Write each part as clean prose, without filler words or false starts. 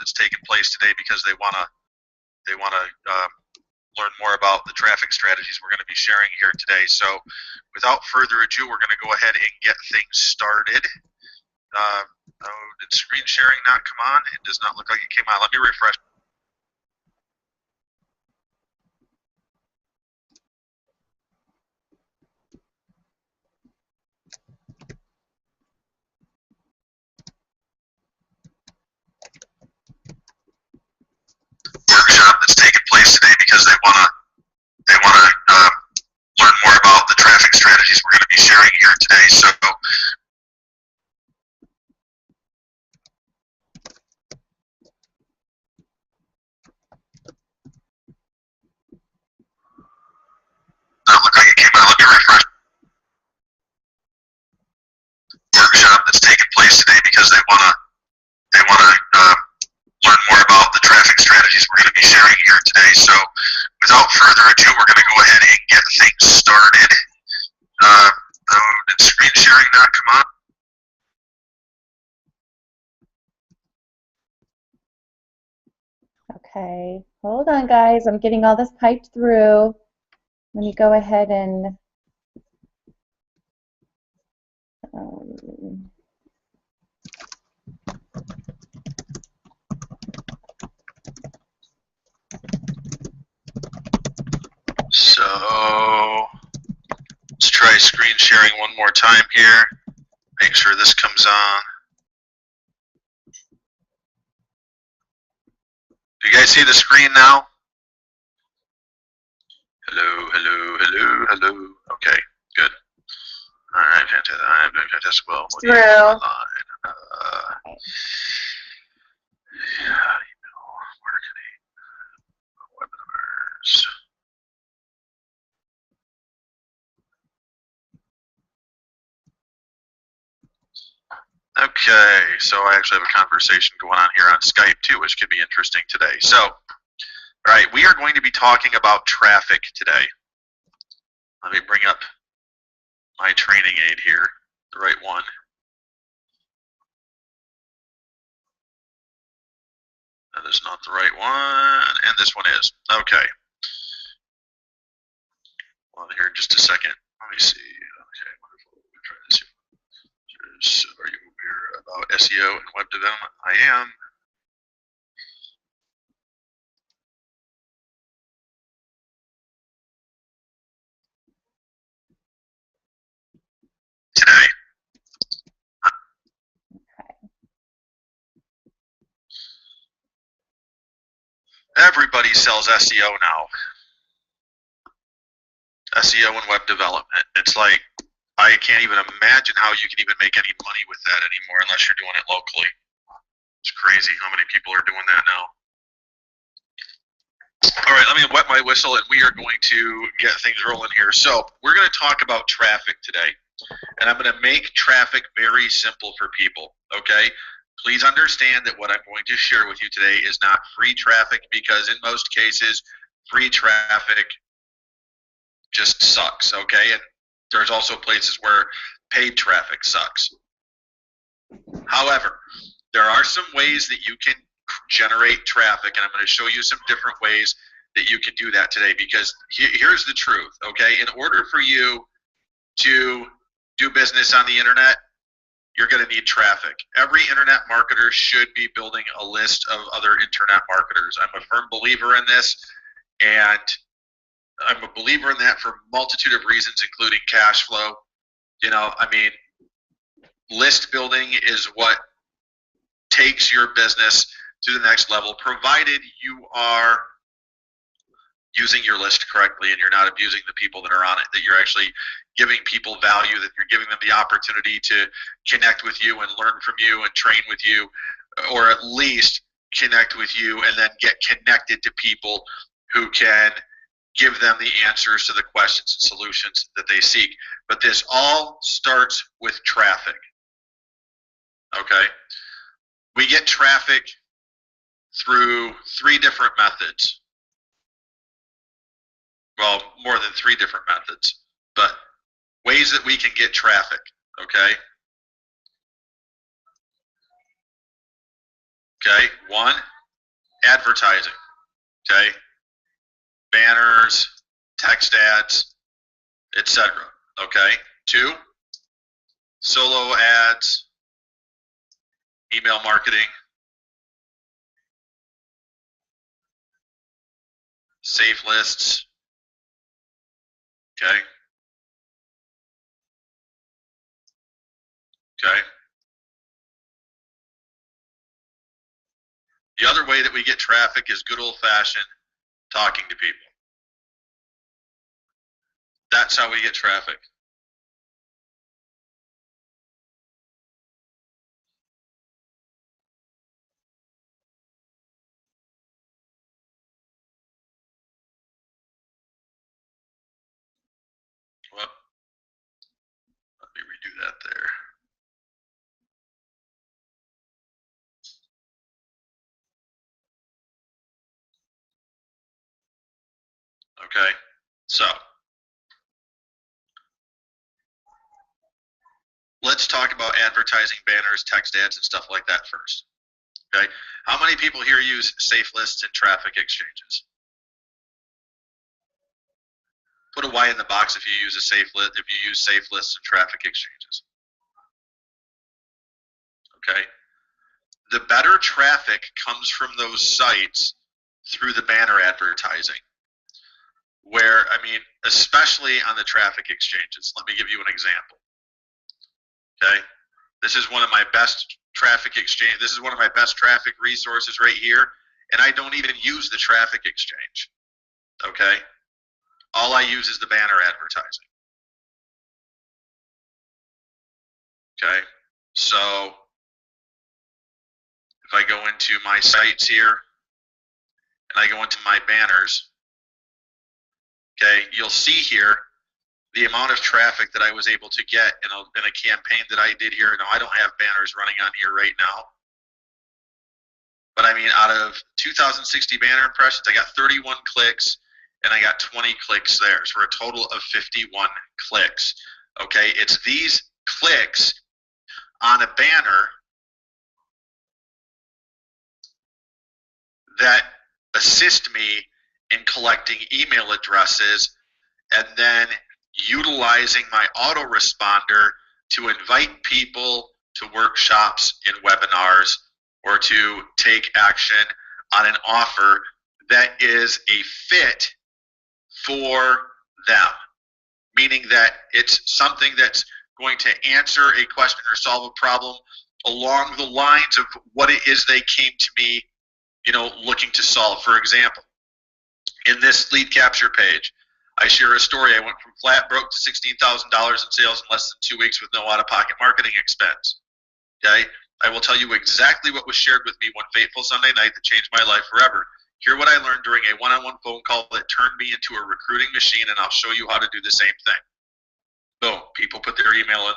that's taking place today because they want to learn more about the traffic strategies we're going to be sharing here today. So without further ado, we're going to go ahead and get things started. Did screen sharing not come on? It does not look like it came on. Let me refresh. Workshop that's taking place today because they want to learn more about the traffic strategies we're going to be sharing here today. So not look like it came on. Let me refresh. Workshop that's taking place today because they want to learn more about the traffic strategies we're going to be sharing here today. So without further ado, we're going to go ahead and get things started. Did screen sharing not come on? Okay, hold on guys, I'm getting all this piped through. Let me go ahead and so let's try screen sharing one more time here. Make sure this comes on. Do you guys see the screen now? Hello, hello, hello, hello. Okay, good. All right, fantastic. Well, through. Email, marketing, webinars. Okay, so I actually have a conversation going on here on Skype too, which could be interesting today. So, all right, we are going to be talking about traffic today. Let me bring up my training aid here, the right one. That is not the right one, and this one is. Okay. Well, here in just a second. Let me see. Okay, wonderful. We'll try this here. Are you aware about SEO and web development? I am. Today. Everybody sells SEO now. SEO and web development. It's like, I can't even imagine how you can even make any money with that anymore unless you're doing it locally. It's crazy how many people are doing that now. All right, let me wet my whistle and we are going to get things rolling here. So we're going to talk about traffic today. And I'm going to make traffic very simple for people, okay? Please understand that what I'm going to share with you today is not free traffic, because in most cases, free traffic just sucks, okay? And there's also places where paid traffic sucks. However, there are some ways that you can generate traffic, and I'm going to show you some different ways that you can do that today, because here's the truth, okay? In order for you to do business on the internet, you're going to need traffic. Every internet marketer should be building a list of other internet marketers. I'm a firm believer in this, and I'm a believer in that for a multitude of reasons, including cash flow. You know, I mean, list building is what takes your business to the next level, provided you are using your list correctly and you're not abusing the people that are on it, that you're actually giving people value, that you're giving them the opportunity to connect with you and learn from you and train with you, or at least connect with you and then get connected to people who can give them the answers to the questions and solutions that they seek. But this all starts with traffic, okay? We get traffic through 3 different methods. Well, more than 3 different methods, but ways that we can get traffic, okay? Okay, 1 advertising, okay? Banners, text ads, etc. Okay? 2, solo ads, email marketing, safe lists, okay? Okay? The other way that we get traffic is good old-fashioned talking to people. That's how we get traffic. Well, let me redo that there. Okay? So, let's talk about advertising, banners, text ads, and stuff like that first. Okay? How many people here use safe lists and traffic exchanges? Put a Y in the box if you use a safe list, if you use safe lists and traffic exchanges. Okay? The better traffic comes from those sites through the banner advertising. Where, I mean, especially on the traffic exchanges. Let me give you an example. Okay? This is one of my best traffic exchange. This is one of my best traffic resources right here, and I don't even use the traffic exchange. Okay? All I use is the banner advertising. Okay? So if I go into my sites here and I go into my banners, okay, you'll see here the amount of traffic that I was able to get in a campaign that I did here. Now, I don't have banners running on here right now. But I mean, out of 2,060 banner impressions, I got 31 clicks and I got 20 clicks there. So for a total of 51 clicks. Okay, it's these clicks on a banner that assist me in collecting email addresses and then utilizing my autoresponder to invite people to workshops and webinars or to take action on an offer that is a fit for them, meaning that it's something that's going to answer a question or solve a problem along the lines of what it is they came to me, looking to solve. For example, in this lead capture page, I share a story. I went from flat broke to $16,000 in sales in less than 2 weeks with no out-of-pocket marketing expense. Okay? I will tell you exactly what was shared with me one fateful Sunday night that changed my life forever. Hear what I learned during a one-on-one phone call that turned me into a recruiting machine, and I'll show you how to do the same thing. Boom. People put their email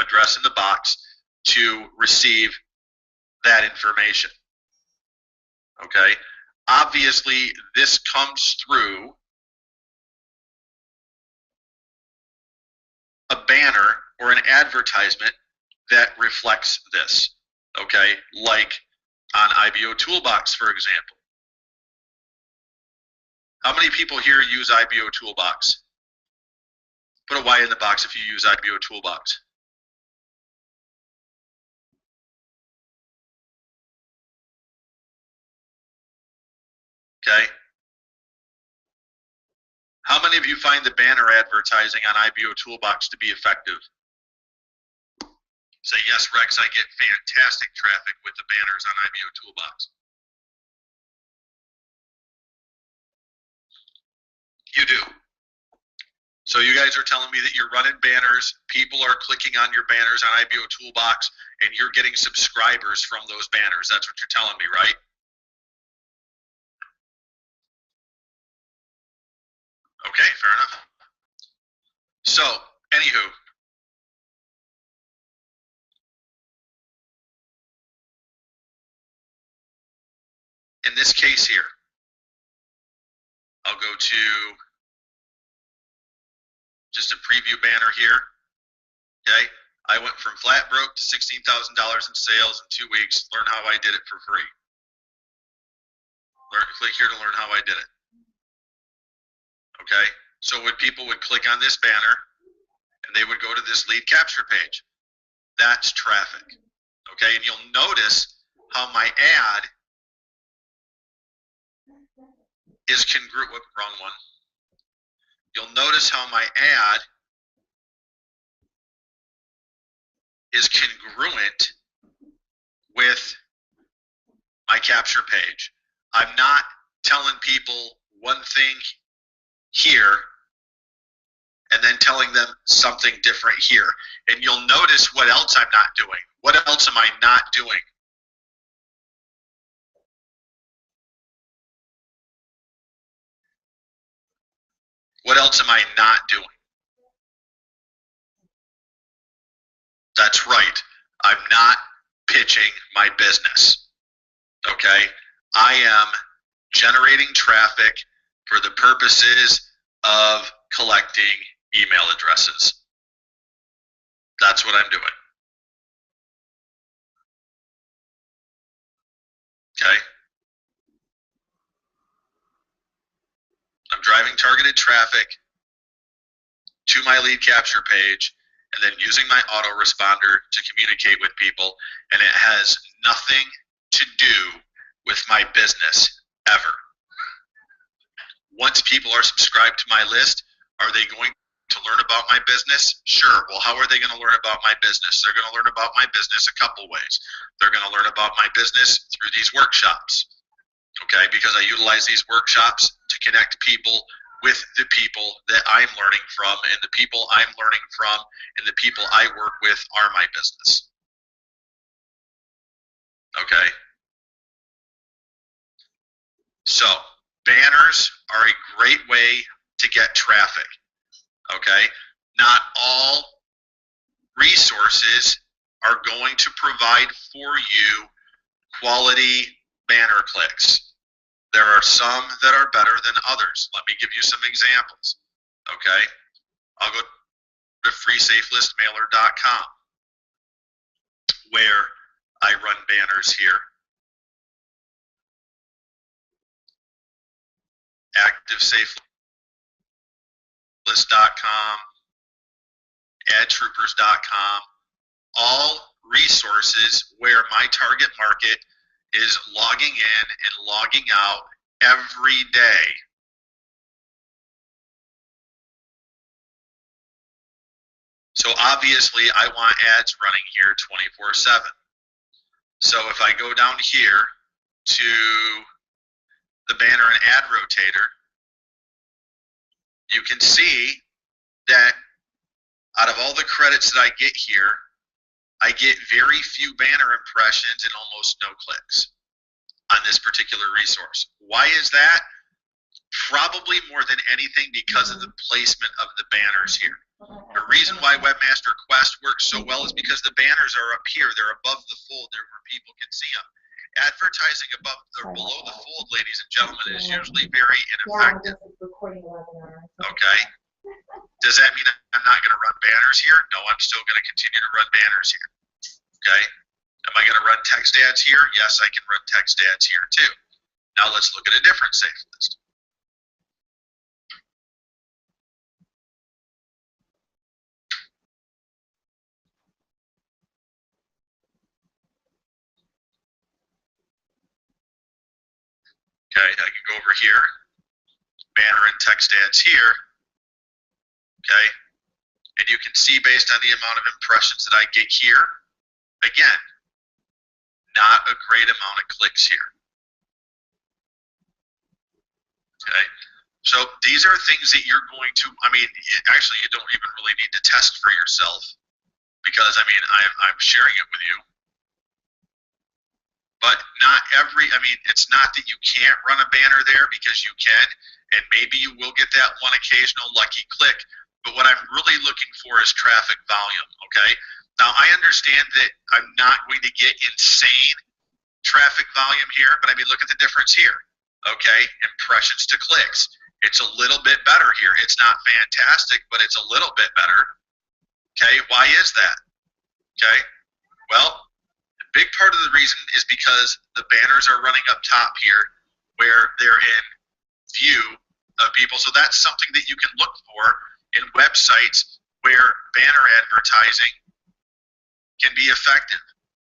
address in the box to receive that information. Okay? Obviously, this comes through a banner or an advertisement that reflects this, okay? Like on IBO Toolbox, for example. How many people here use IBO Toolbox? Put a Y in the box if you use IBO Toolbox. Okay? How many of you find the banner advertising on IBO Toolbox to be effective? Say, yes, Rex, I get fantastic traffic with the banners on IBO Toolbox. You do. So you guys are telling me that you're running banners, people are clicking on your banners on IBO Toolbox, and you're getting subscribers from those banners. That's what you're telling me, right? Okay, fair enough. So, anywho, in this case here, I'll go to just a preview banner here. Okay, I went from flat broke to $16,000 in sales in 2 weeks. Learn how I did it for free. click here to learn how I did it. Okay, so when people would click on this banner and they would go to this lead capture page, that's traffic. Okay, and you'll notice how my ad is congruent. Wrong one. You'll notice how my ad is congruent with my capture page. I'm not telling people one thing here and then telling them something different here. And you'll notice what else I'm not doing. What else am I not doing? What else am I not doing? That's right. I'm not pitching my business. Okay? I am generating traffic for the purposes of collecting email addresses. That's what I'm doing. Okay? I'm driving targeted traffic to my lead capture page and then using my autoresponder to communicate with people, and it has nothing to do with my business ever. Once people are subscribed to my list, are they going to learn about my business? Sure. Well, how are they going to learn about my business? They're going to learn about my business a couple ways. They're going to learn about my business through these workshops, okay? Because I utilize these workshops to connect people with the people that I'm learning from, and the people I'm learning from and the people I work with are my business. Okay? So, banners are a great way to get traffic. Okay? Not all resources are going to provide for you quality banner clicks. There are some that are better than others. Let me give you some examples. Okay? I'll go to freesafelistmailer.com where I run banners here. ActiveSafelist.com, AdTroopers.com, all resources where my target market is logging in and logging out every day. So obviously I want ads running here 24/7. So if I go down here to the banner and ad rotator, you can see that out of all the credits that I get here, I get very few banner impressions and almost no clicks on this particular resource. Why is that? Probably more than anything because of the placement of the banners here. The reason why Webmaster Quest works so well is because the banners are up here. They're above the fold. They're where people can see them. Advertising above or below the fold, ladies and gentlemen, is usually very ineffective. Okay? Does that mean I'm not going to run banners here? No, I'm still going to continue to run banners here. Okay? Am I going to run text ads here? Yes, I can run text ads here too. Now let's look at a different safe list. Okay, I can go over here, banner and text ads here, okay, and you can see based on the amount of impressions that I get here, again, not a great amount of clicks here, okay. So these are things that you're going to, I mean, actually you don't even really need to test for yourself because, I mean, I'm sharing it with you. But not every, I mean, it's not that you can't run a banner there because you can, and maybe you will get that one occasional lucky click. But what I'm really looking for is traffic volume, okay? Now, I understand that I'm not going to get insane traffic volume here, but I mean, look at the difference here, okay? Impressions to clicks. It's a little bit better here. It's not fantastic, but it's a little bit better, okay? Why is that, okay? Well, big part of the reason is because the banners are running up top here where they're in view of people. So that's something that you can look for in websites where banner advertising can be effective.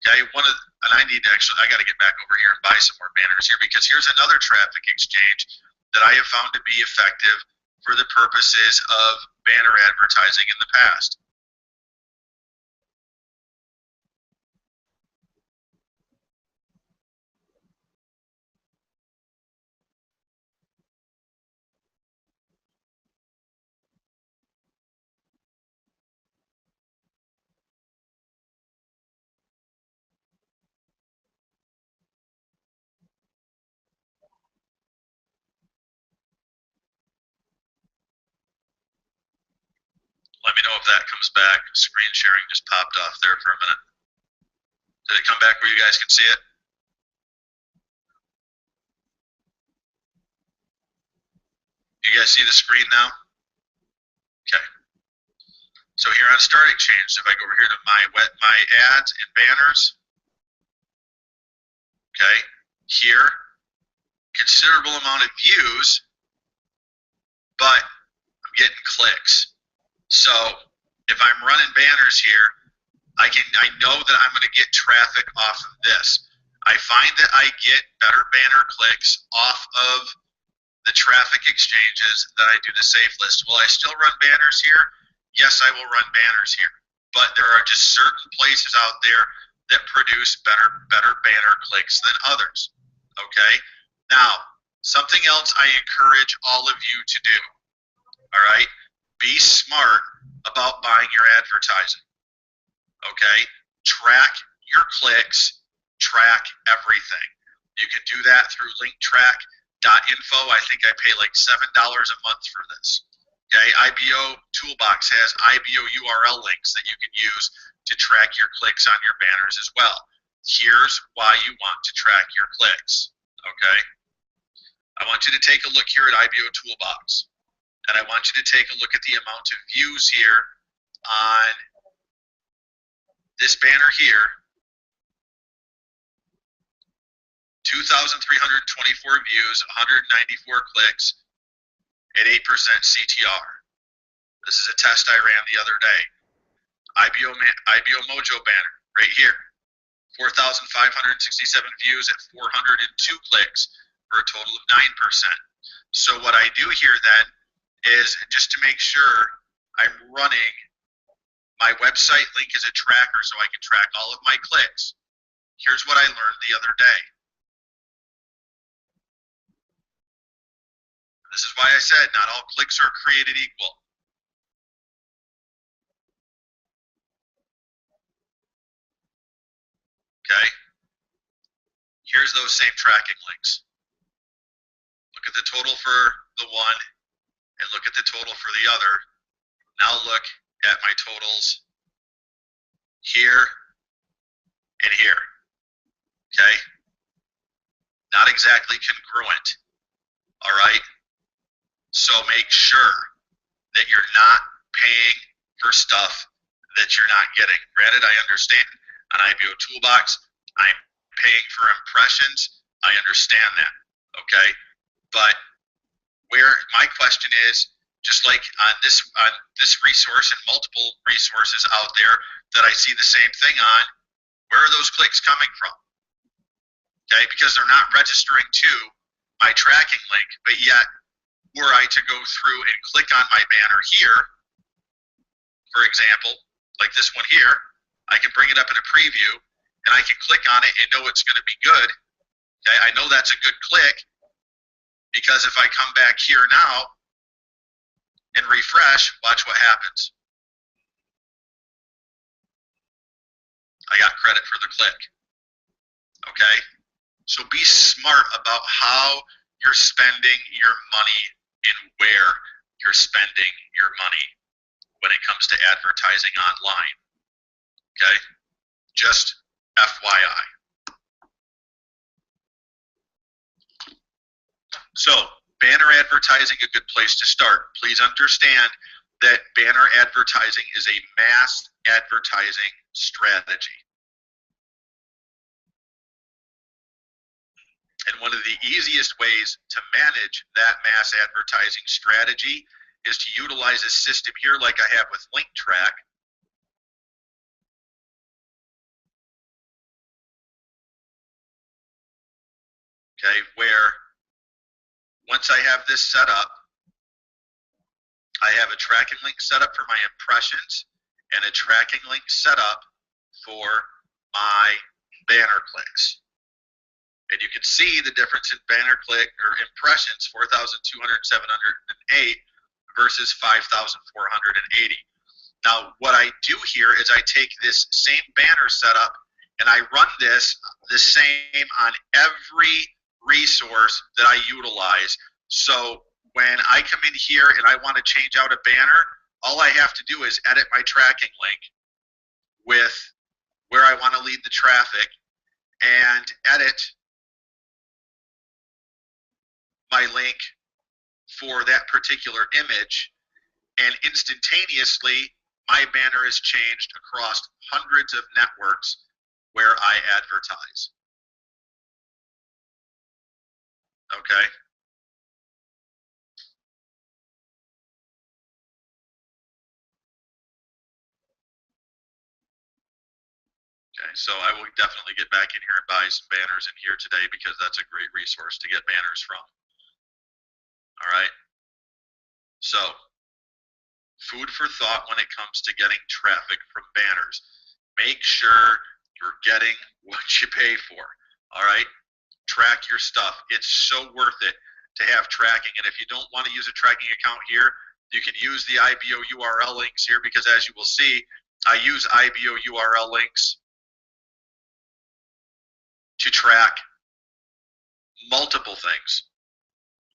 Okay, and I got to get back over here and buy some more banners here, because here's another traffic exchange that I have found to be effective for the purposes of banner advertising in the past. Let me know if that comes back. Screen sharing just popped off there for a minute. Did it come back where you guys can see it? You guys see the screen now? Okay. So here on Start Exchange, if I go over here to my ads and banners, okay, here, considerable amount of views, but I'm getting clicks. So if I'm running banners here, I know that I'm going to get traffic off of this. I find that I get better banner clicks off of the traffic exchanges that I do the safe list. Will I still run banners here? Yes, I will run banners here. But there are just certain places out there that produce better banner clicks than others. Okay? Now, something else I encourage all of you to do. All right? Be smart about buying your advertising. Okay? Track your clicks, track everything. You can do that through linktrack.info. I think I pay like $7 a month for this. Okay, IBO Toolbox has IBO URL links that you can use to track your clicks on your banners as well. Here's why you want to track your clicks. Okay, I want you to take a look here at IBO Toolbox, and I want you to take a look at the amount of views here on this banner here. 2,324 views, 194 clicks, at 8% CTR. This is a test I ran the other day. IBO Mojo banner right here. 4,567 views at 402 clicks for a total of 9%. So what I do here then is, just to make sure I'm running my website link as a tracker so I can track all of my clicks. Here's what I learned the other day. This is why I said not all clicks are created equal. Okay? Here's those same tracking links. Look at the total for the one and look at the total for the other. Now look at my totals here and here. Okay? Not exactly congruent. All right? So make sure that you're not paying for stuff that you're not getting. Granted, I understand on IBO Toolbox, I'm paying for impressions. I understand that, okay? But where my question is, just like on this resource and multiple resources out there that I see the same thing on, where are those clicks coming from? Okay, because they're not registering to my tracking link, but yet were I to go through and click on my banner here, for example, like this one here, I can bring it up in a preview and I can click on it and know it's going to be good. Okay, I know that's a good click because if I come back here now and refresh, watch what happens. I got credit for the click. Okay, so be smart about how you're spending your money and where you're spending your money when it comes to advertising online. Okay? Just FYI. So, banner advertising, a good place to start. Please understand that banner advertising is a mass advertising strategy. And one of the easiest ways to manage that mass advertising strategy is to utilize a system here like I have with LinkTrack. Okay, where once I have this set up, I have a tracking link set up for my impressions and a tracking link set up for my banner clicks. And you can see the difference in banner click or impressions, 4,207,708 versus 5,480. Now, what I do here is I take this same banner setup and I run this the same on every resource that I utilize. So when I come in here and I want to change out a banner, all I have to do is edit my tracking link with where I want to lead the traffic and edit my link for that particular image, and instantaneously my banner is changed across hundreds of networks where I advertise. Okay. Okay, so I will definitely get back in here and buy some banners in here today because that's a great resource to get banners from. All right. So, food for thought when it comes to getting traffic from banners. Make sure you're getting what you pay for. All right. Track your stuff. It's so worth it to have tracking. And if you don't want to use a tracking account here, you can use the IBO URL links here because, as you will see, I use IBO URL links to track multiple things.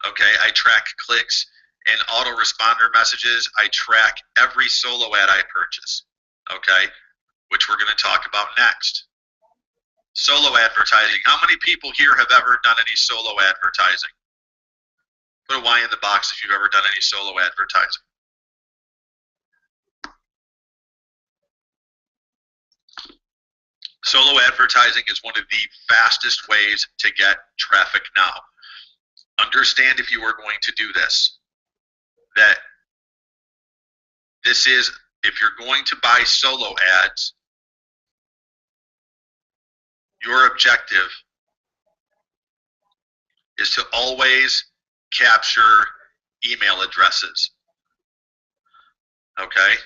Okay, I track clicks and autoresponder messages. I track every solo ad I purchase. Okay, which we're going to talk about next. Solo advertising. How many people here have ever done any solo advertising? Put a Y in the box if you've ever done any solo advertising. Solo advertising is one of the fastest ways to get traffic now. Understand, if you are going to do this, that this is, if you're going to buy solo ads, your objective is to always capture email addresses. Okay?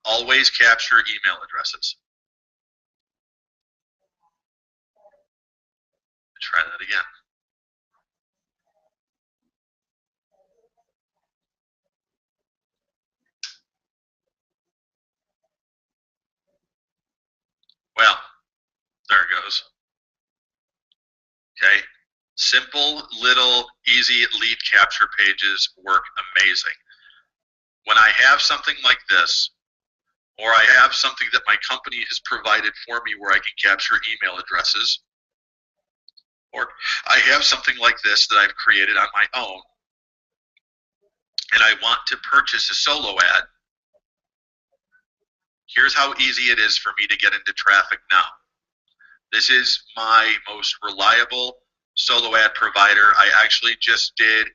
Always capture email addresses. Try that again. Well, there it goes. Okay. Simple, little, easy lead capture pages work amazing. When I have something like this, or I have something that my company has provided for me where I can capture email addresses, or I have something like this that I've created on my own, and I want to purchase a solo ad, here's how easy it is for me to get into traffic now. This is my most reliable solo ad provider. I actually just did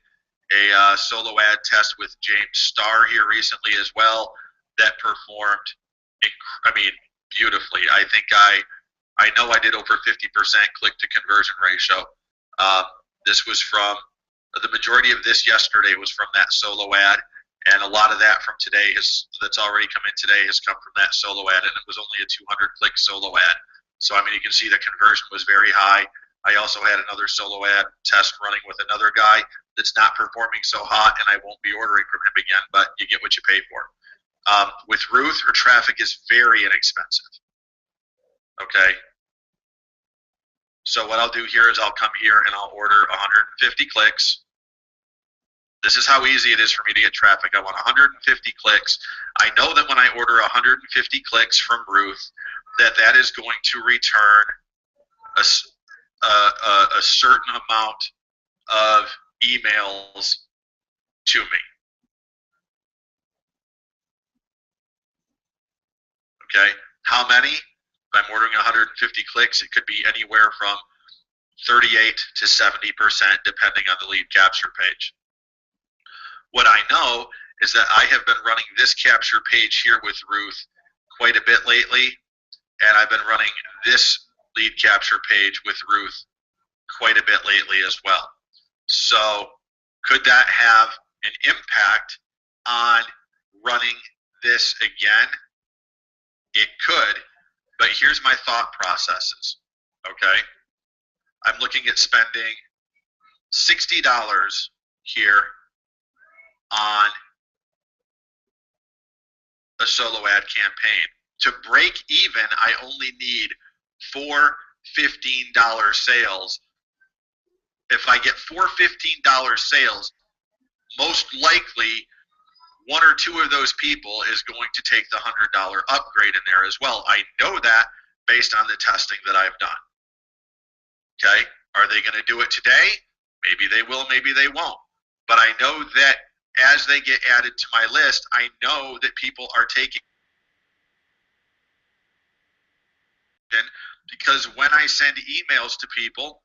a solo ad test with James Starr here recently as well that performed, beautifully. I think I know I did over 50% click to conversion ratio. This was from, the majority of this yesterday was from that solo ad, and a lot of that from today that's already come in today has come from that solo ad, and it was only a 200 click solo ad. So you can see the conversion was very high. I also had another solo ad test running with another guy that's not performing so hot, and I won't be ordering from him again, but you get what you pay for. With Ruth, her traffic is very inexpensive. Okay. So what I'll do here is I'll come here and I'll order 150 clicks. This is how easy it is for me to get traffic. I want 150 clicks. I know that when I order 150 clicks from Ruth, that is going to return a certain amount of emails to me. Okay, How many? If I'm ordering 150 clicks, it could be anywhere from 38 to 70%, depending on the lead capture page. What I know is that I have been running this capture page here with Ruth quite a bit lately, and I've been running this lead capture page with Ruth quite a bit lately as well. So could that have an impact on running this again? It could, but here's my thought processes, okay? I'm looking at spending $60 here on a solo ad campaign. To break even, I only need 4 $15 sales. If I get 4 $15 sales, most likely one or two of those people is going to take the $100 upgrade in there as well. I know that based on the testing that I've done. Okay, are they going to do it today? Maybe they will, maybe they won't. But I know that as they get added to my list, I know that people are taking it, because when I send emails to people,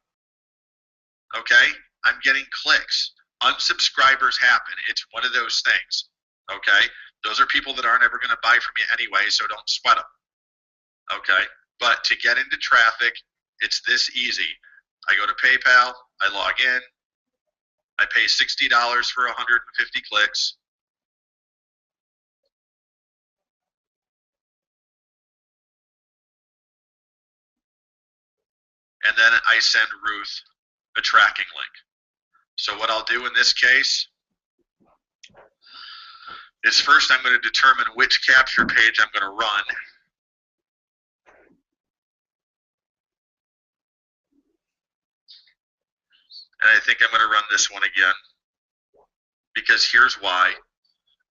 okay, I'm getting clicks. Unsubscribers happen. It's one of those things, okay? Those are people that aren't ever going to buy from you anyway, so don't sweat them, okay? But to get into traffic, it's this easy. I go to PayPal, I log in, I pay $60 for 150 clicks. And then I send Ruth a tracking link. So what I'll do in this case is first I'm going to determine which capture page I'm going to run. And I think I'm going to run this one again, because here's why.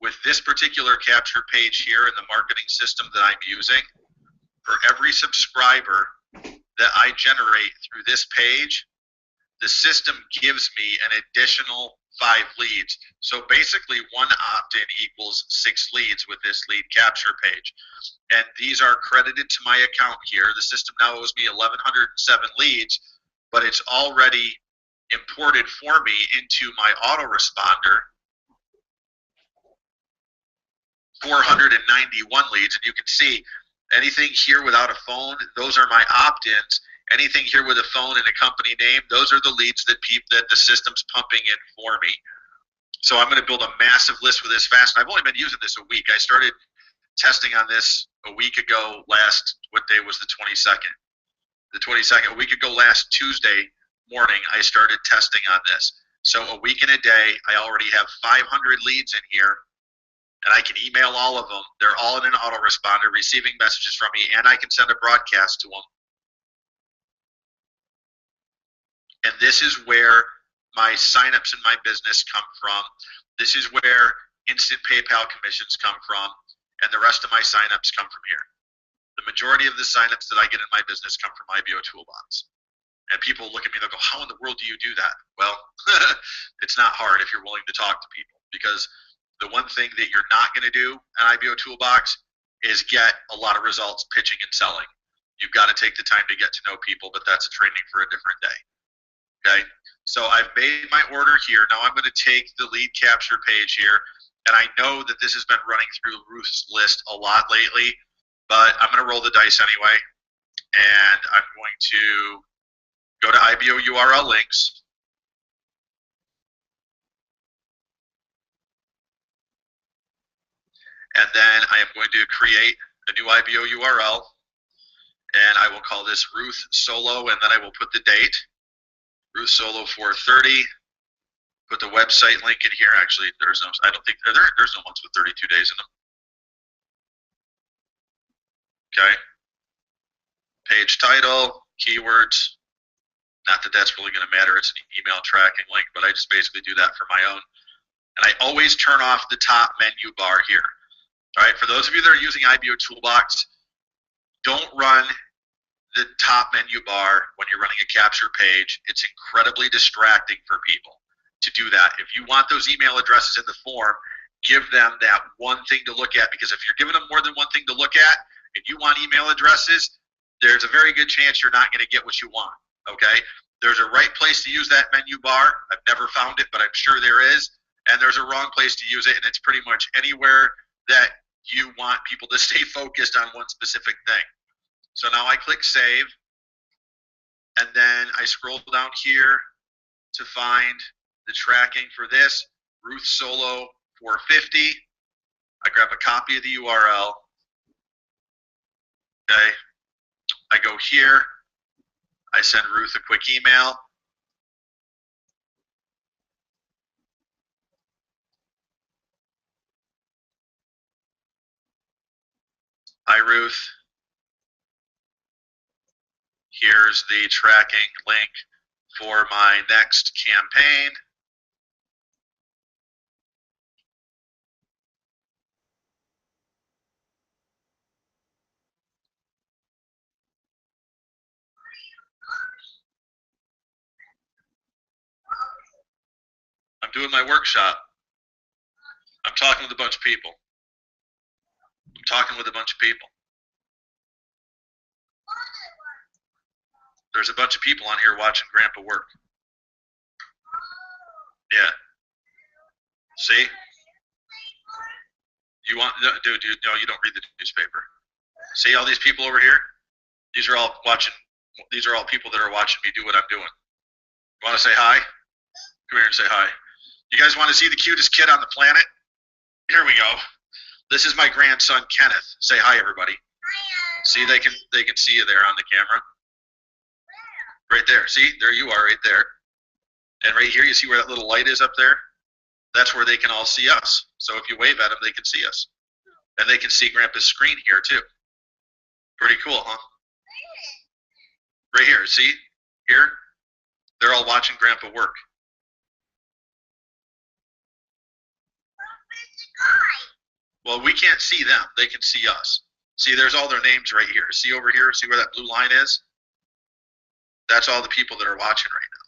With this particular capture page here in the marketing system that I'm using, for every subscriber that I generate through this page, the system gives me an additional 5 leads. So basically, one opt-in equals 6 leads with this lead capture page. And these are credited to my account here. The system now owes me 1,107 leads, but it's already imported for me into my autoresponder 491 leads. And you can see anything here without a phone, those are my opt-ins. Anything here with a phone and a company name, those are the leads that the system's pumping in for me. So I'm going to build a massive list with this fast. And I've only been using this a week. I started testing on this a week ago what day was the 22nd? The 22nd, a week ago last Tuesday morning, I started testing on this. So a week and a day, I already have 500 leads in here, and I can email all of them. They're all in an autoresponder, receiving messages from me, and I can send a broadcast to them. And this is where my signups in my business come from. This is where instant PayPal commissions come from, and the rest of my signups come from here. The majority of the signups that I get in my business come from IBO Toolbox. And people look at me and they'll go, how in the world do you do that? Well, it's not hard if you're willing to talk to people, because the one thing that you're not going to do on IBO Toolbox is get a lot of results pitching and selling. You've got to take the time to get to know people, but that's a training for a different day. Okay, so I've made my order here. Now I'm going to take the lead capture page here, and I know that this has been running through Ruth's list a lot lately, but I'm going to roll the dice anyway, and I'm going to go to IBO URL links. And then I am going to create a new IBO URL, and I will call this Ruth Solo, and then I will put the date, Ruth Solo 430. Put the website link in here. Actually, there's no, I don't think, there's no ones with 32 days in them. Okay. Page title, keywords. Not that that's really going to matter. It's an email tracking link, but I just basically do that for my own. And I always turn off the top menu bar here. All right, for those of you that are using IBO Toolbox, don't run the top menu bar when you're running a capture page. It's incredibly distracting for people to do that. If you want those email addresses in the form, give them that one thing to look at, because if you're giving them more than one thing to look at, and you want email addresses, there's a very good chance you're not going to get what you want, okay? There's a right place to use that menu bar. I've never found it, but I'm sure there is. And there's a wrong place to use it, and it's pretty much anywhere that you want people to stay focused on one specific thing. So now I click save, and then I scroll down here to find the tracking for this, Ruth Solo 450. I grab a copy of the URL. Okay. I go here. I send Ruth a quick email. Hi, Ruth. Here's the tracking link for my next campaign. I'm doing my workshop. I'm talking with a bunch of people. There's a bunch of people on here watching Grandpa work. Yeah. See? You want, dude, no, you don't read the newspaper. See all these people over here? These are all people that are watching me do what I'm doing. You want to say hi? Come here and say hi. You guys want to see the cutest kid on the planet? Here we go. This is my grandson, Kenneth. Say hi, everybody. See, they can see you there on the camera. Right there. See, there you are right there. And right here, you see where that little light is up there? That's where they can all see us. So if you wave at them, they can see us. And they can see Grandpa's screen here, too. Pretty cool, huh? Right here, see? Here? They're all watching Grandpa work. Well, we can't see them. They can see us. See, there's all their names right here. See over here? See where that blue line is? That's all the people that are watching right now.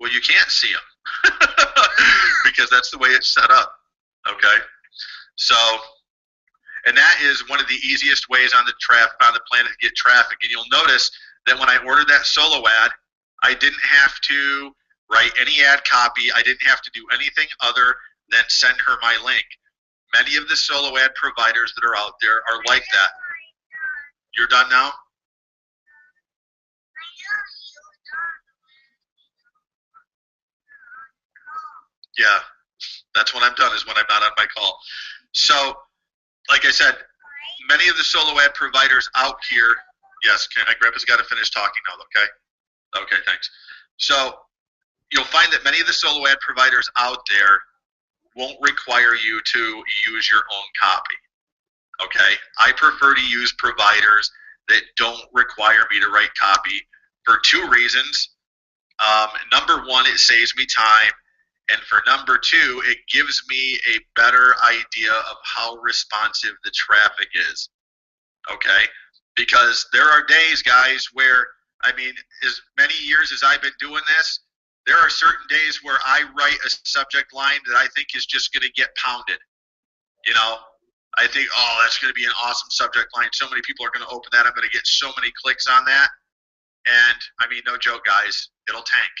Well, you can't see them because that's the way it's set up. Okay? So, and that is one of the easiest ways on the planet to get traffic. And you'll notice that when I ordered that solo ad, I didn't have to write any ad copy. I didn't have to do anything other than send her my link. Many of the solo ad providers that are out there are like that. You're done now? Yeah, that's when I'm done, is when I'm not on my call. So, like I said, many of the solo ad providers out here, yes, Grandpa's got to finish talking now, okay? Okay, thanks. So, you'll find that many of the solo ad providers out there won't require you to use your own copy, okay? I prefer to use providers that don't require me to write copy for two reasons. Number one, it saves me time. And for number two, it gives me a better idea of how responsive the traffic is, okay? Because there are days, guys, where, I mean, as many years as I've been doing this, there are certain days where I write a subject line that I think is just going to get pounded. You know, I think, oh, that's going to be an awesome subject line. So many people are going to open that. I'm going to get so many clicks on that. And, I mean, no joke, guys, it'll tank.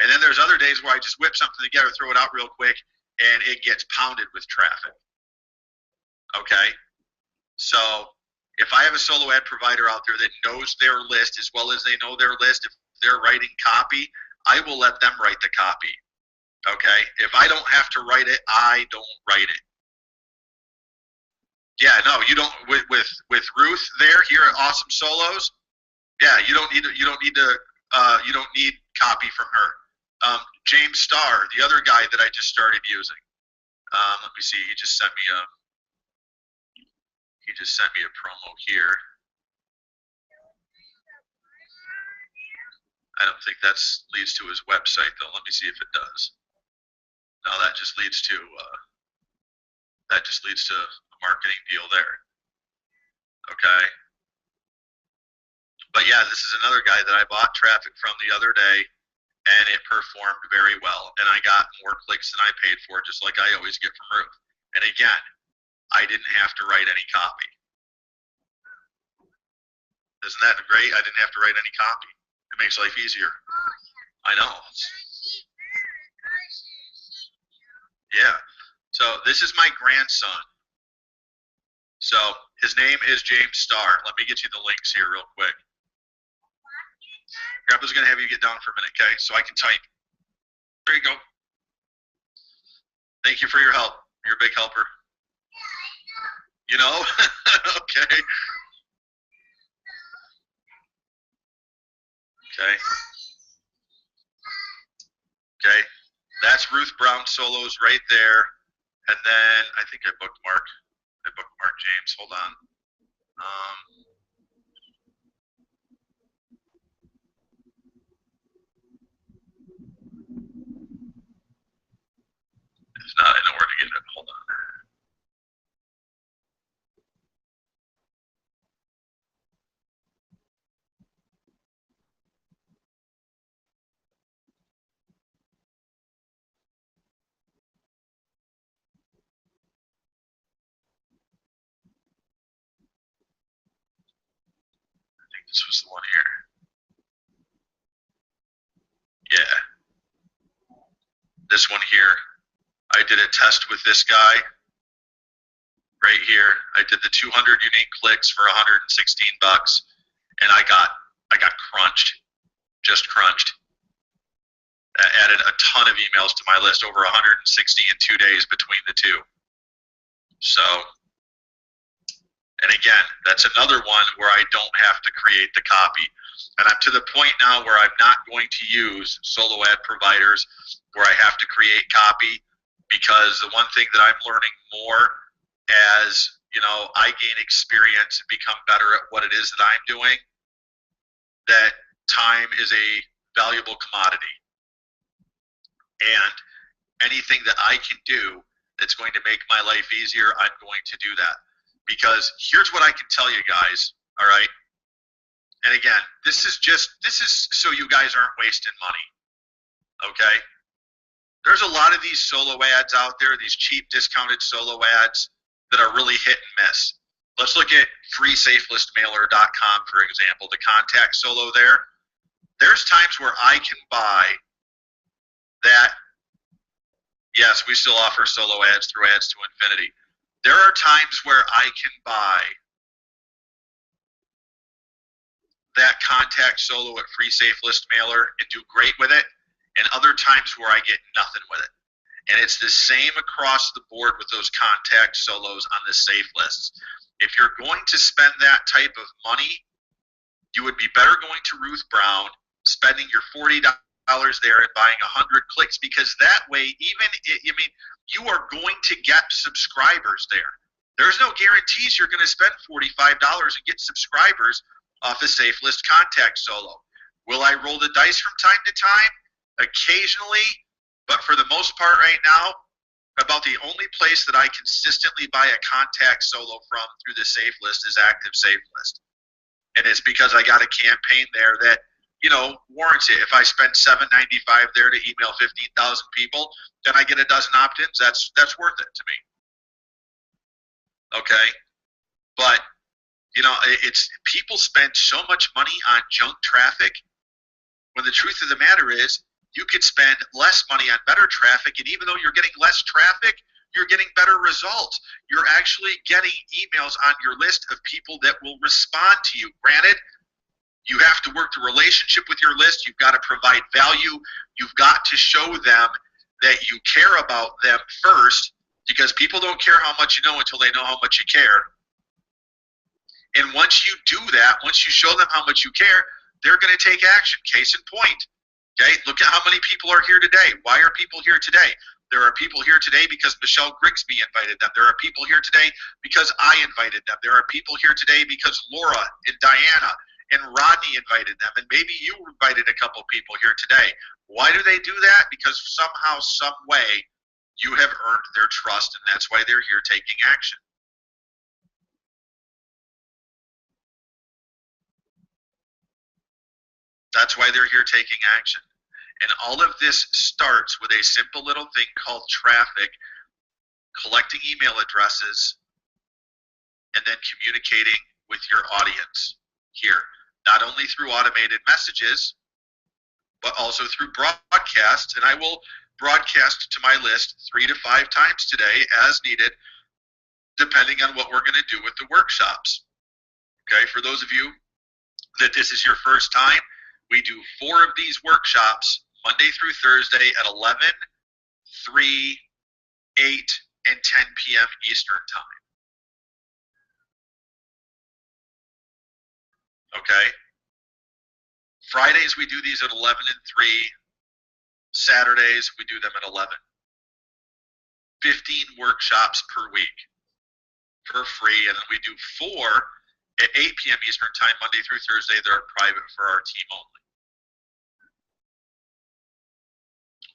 And then there's other days where I just whip something together, throw it out real quick, and it gets pounded with traffic. Okay? So if I have a solo ad provider out there that knows their list as well as they know their list, if they're writing copy, I will let them write the copy. Okay? If I don't have to write it, I don't write it. Yeah, no, you don't. With Ruth there here at Awesome Solos, yeah, you don't need copy from her. James Starr, the other guy that I just started using. Let me see. He just sent me a promo here. I don't think that leads to his website though. Let me see if it does. No, that just leads to a marketing deal there. Okay. But yeah, this is another guy that I bought traffic from the other day, and it performed very well. And I got more clicks than I paid for, just like I always get from Ruth. And again, I didn't have to write any copy. Isn't that great? I didn't have to write any copy. It makes life easier. I know. Yeah. So this is my grandson. So his name is James Starr. Let me get you the links here real quick. Grandpa's going to have you get down for a minute, okay? So I can type. There you go. Thank you for your help. You're a big helper. You know? Okay. Okay. Okay. That's Ruth Brown solos right there. And then I think I bookmarked James. Hold on. If not, I know where to get it. Hold on. I think this was the one here. Yeah. This one here. I did a test with this guy right here. I did the 200 unique clicks for 116 bucks, and I got crunched, just crunched. I added a ton of emails to my list, over 160 in 2 days between the two. So, and again, that's another one where I don't have to create the copy. And I'm to the point now where I'm not going to use solo ad providers where I have to create copy, because the one thing that I'm learning more as, you know, I gain experience and become better at what it is that I'm doing, that time is a valuable commodity. And anything that I can do that's going to make my life easier, I'm going to do that. Because here's what I can tell you guys, all right? And again, this is so you guys aren't wasting money, okay? There's a lot of these solo ads out there, these cheap discounted solo ads that are really hit and miss. Let's look at freesafelistmailer.com, for example, the contact solo there. There's times where I can buy that. Yes, we still offer solo ads through Ads to Infinity. There are times where I can buy that contact solo at Free Safe List Mailer and do great with it, and other times where I get nothing with it. And it's the same across the board with those contact solos on the safe lists. If you're going to spend that type of money, you would be better going to Ruth Brown, spending your $40 there and buying 100 clicks, because that way, you are going to get subscribers there. There's no guarantees you're going to spend $45 and get subscribers off a safe list contact solo. Will I roll the dice from time to time? Occasionally, but for the most part right now, about the only place that I consistently buy a contact solo from through the safe list is Active Safe List. And it's because I got a campaign there that, you know, warrants it. If I spend $7.95 there to email 15,000 people, then I get a dozen opt-ins. That's worth it to me. Okay? But, you know, it's people spend so much money on junk traffic when the truth of the matter is you could spend less money on better traffic, and even though you're getting less traffic, you're getting better results. You're actually getting emails on your list of people that will respond to you. Granted, you have to work the relationship with your list. You've got to provide value. You've got to show them that you care about them first, because people don't care how much you know until they know how much you care. And once you do that, once you show them how much you care, they're going to take action. Case in point. Okay, look at how many people are here today. Why are people here today? There are people here today because Michelle Grigsby invited them. There are people here today because I invited them. There are people here today because Laura and Diana and Rodney invited them. And maybe you invited a couple people here today. Why do they do that? Because somehow, some way, you have earned their trust, and that's why they're here taking action. That's why they're here taking action. And all of this starts with a simple little thing called traffic, collecting email addresses, and then communicating with your audience here, not only through automated messages, but also through broadcasts. And I will broadcast to my list 3 to 5 times today as needed, depending on what we're going to do with the workshops. Okay, for those of you that this is your first time, we do 4 of these workshops Monday through Thursday at 11, 3, 8, and 10 p.m. Eastern time. Okay? Fridays we do these at 11 and 3. Saturdays we do them at 11. 15 workshops per week for free, and then we do 4 at 8 p.m. Eastern time, Monday through Thursday. They're private for our team only.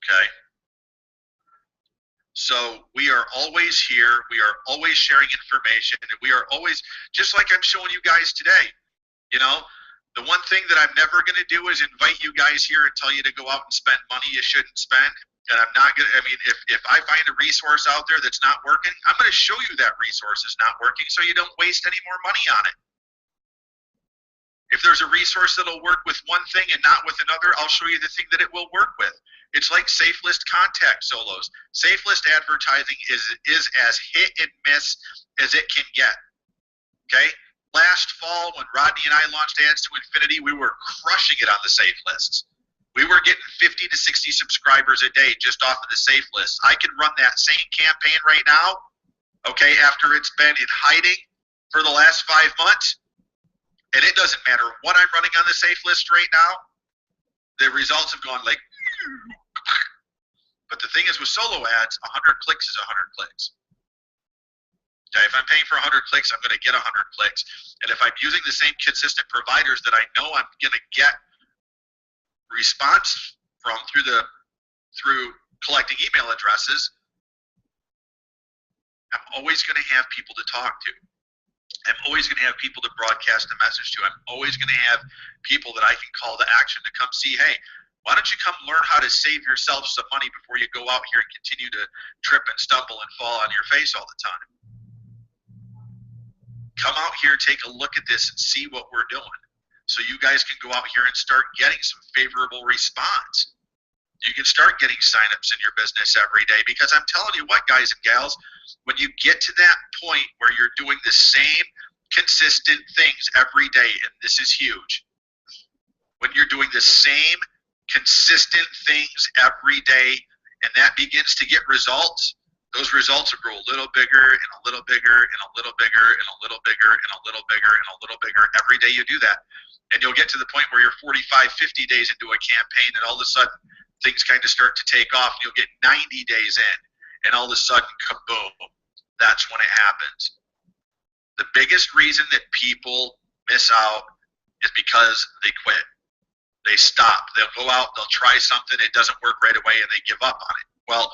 Okay? So we are always here. We are always sharing information, and we are always, just like I'm showing you guys today. You know, the one thing that I'm never going to do is invite you guys here and tell you to go out and spend money you shouldn't spend. And I'm not going to, I mean, if I find a resource out there that's not working, I'm going to show you that resource is not working so you don't waste any more money on it. If there's a resource that'll work with one thing and not with another, I'll show you the thing that it will work with. It's like SafeList contact solos. SafeList advertising is as hit and miss as it can get. Okay? Last fall, when Rodney and I launched Ads to Infinity, we were crushing it on the SafeLists. We were getting 50 to 60 subscribers a day just off of the SafeList. I can run that same campaign right now, okay, after it's been in hiding for the last 5 months, and it doesn't matter what I'm running on the SafeList right now, the results have gone like, but the thing is with solo ads, 100 clicks is 100 clicks. Okay, if I'm paying for 100 clicks, I'm going to get 100 clicks. And if I'm using the same consistent providers that I know I'm going to get response from through collecting email addresses, I'm always going to have people to talk to. I'm always going to have people to broadcast a message to. I'm always going to have people that I can call to action to come see, hey, why don't you come learn how to save yourself some money before you go out here and continue to trip and stumble and fall on your face all the time. Come out here, take a look at this, and see what we're doing. So you guys can go out here and start getting some favorable response. You can start getting signups in your business every day, because I'm telling you what, guys and gals, when you get to that point where you're doing the same consistent things every day, and this is huge, when you're doing the same consistent things every day and that begins to get results, those results will grow a little bigger and a little bigger and a little bigger and a little bigger and a little bigger and a little bigger every day you do that. And you'll get to the point where you're 45, 50 days into a campaign, and all of a sudden things kind of start to take off, and you'll get 90 days in, and all of a sudden, kaboom, that's when it happens. The biggest reason that people miss out is because they quit. They stop. They'll go out, they'll try something, it doesn't work right away, and they give up on it. Well,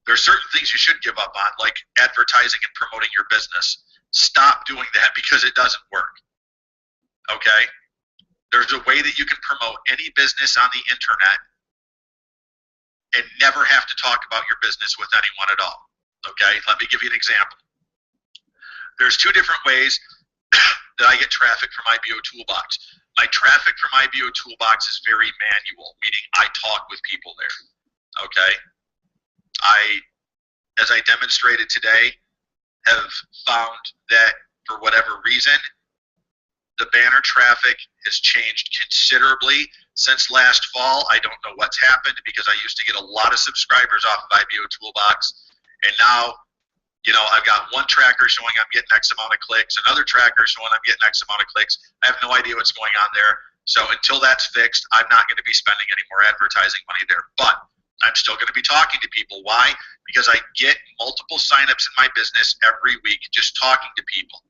there's certain things you should give up on, like advertising and promoting your business. Stop doing that because it doesn't work. Okay? There's a way that you can promote any business on the internet and never have to talk about your business with anyone at all. Okay? Let me give you an example. There's 2 different ways that I get traffic from IBO Toolbox. My traffic from IBO Toolbox is very manual, meaning I talk with people there. Okay? As I demonstrated today, have found that for whatever reason, the banner traffic has changed considerably since last fall. I don't know what's happened, because I used to get a lot of subscribers off of IBO Toolbox, and now, you know, I've got one tracker showing I'm getting X amount of clicks, another tracker showing I'm getting X amount of clicks. I have no idea what's going on there. So until that's fixed, I'm not going to be spending any more advertising money there. But I'm still going to be talking to people. Why? Because I get multiple signups in my business every week just talking to people.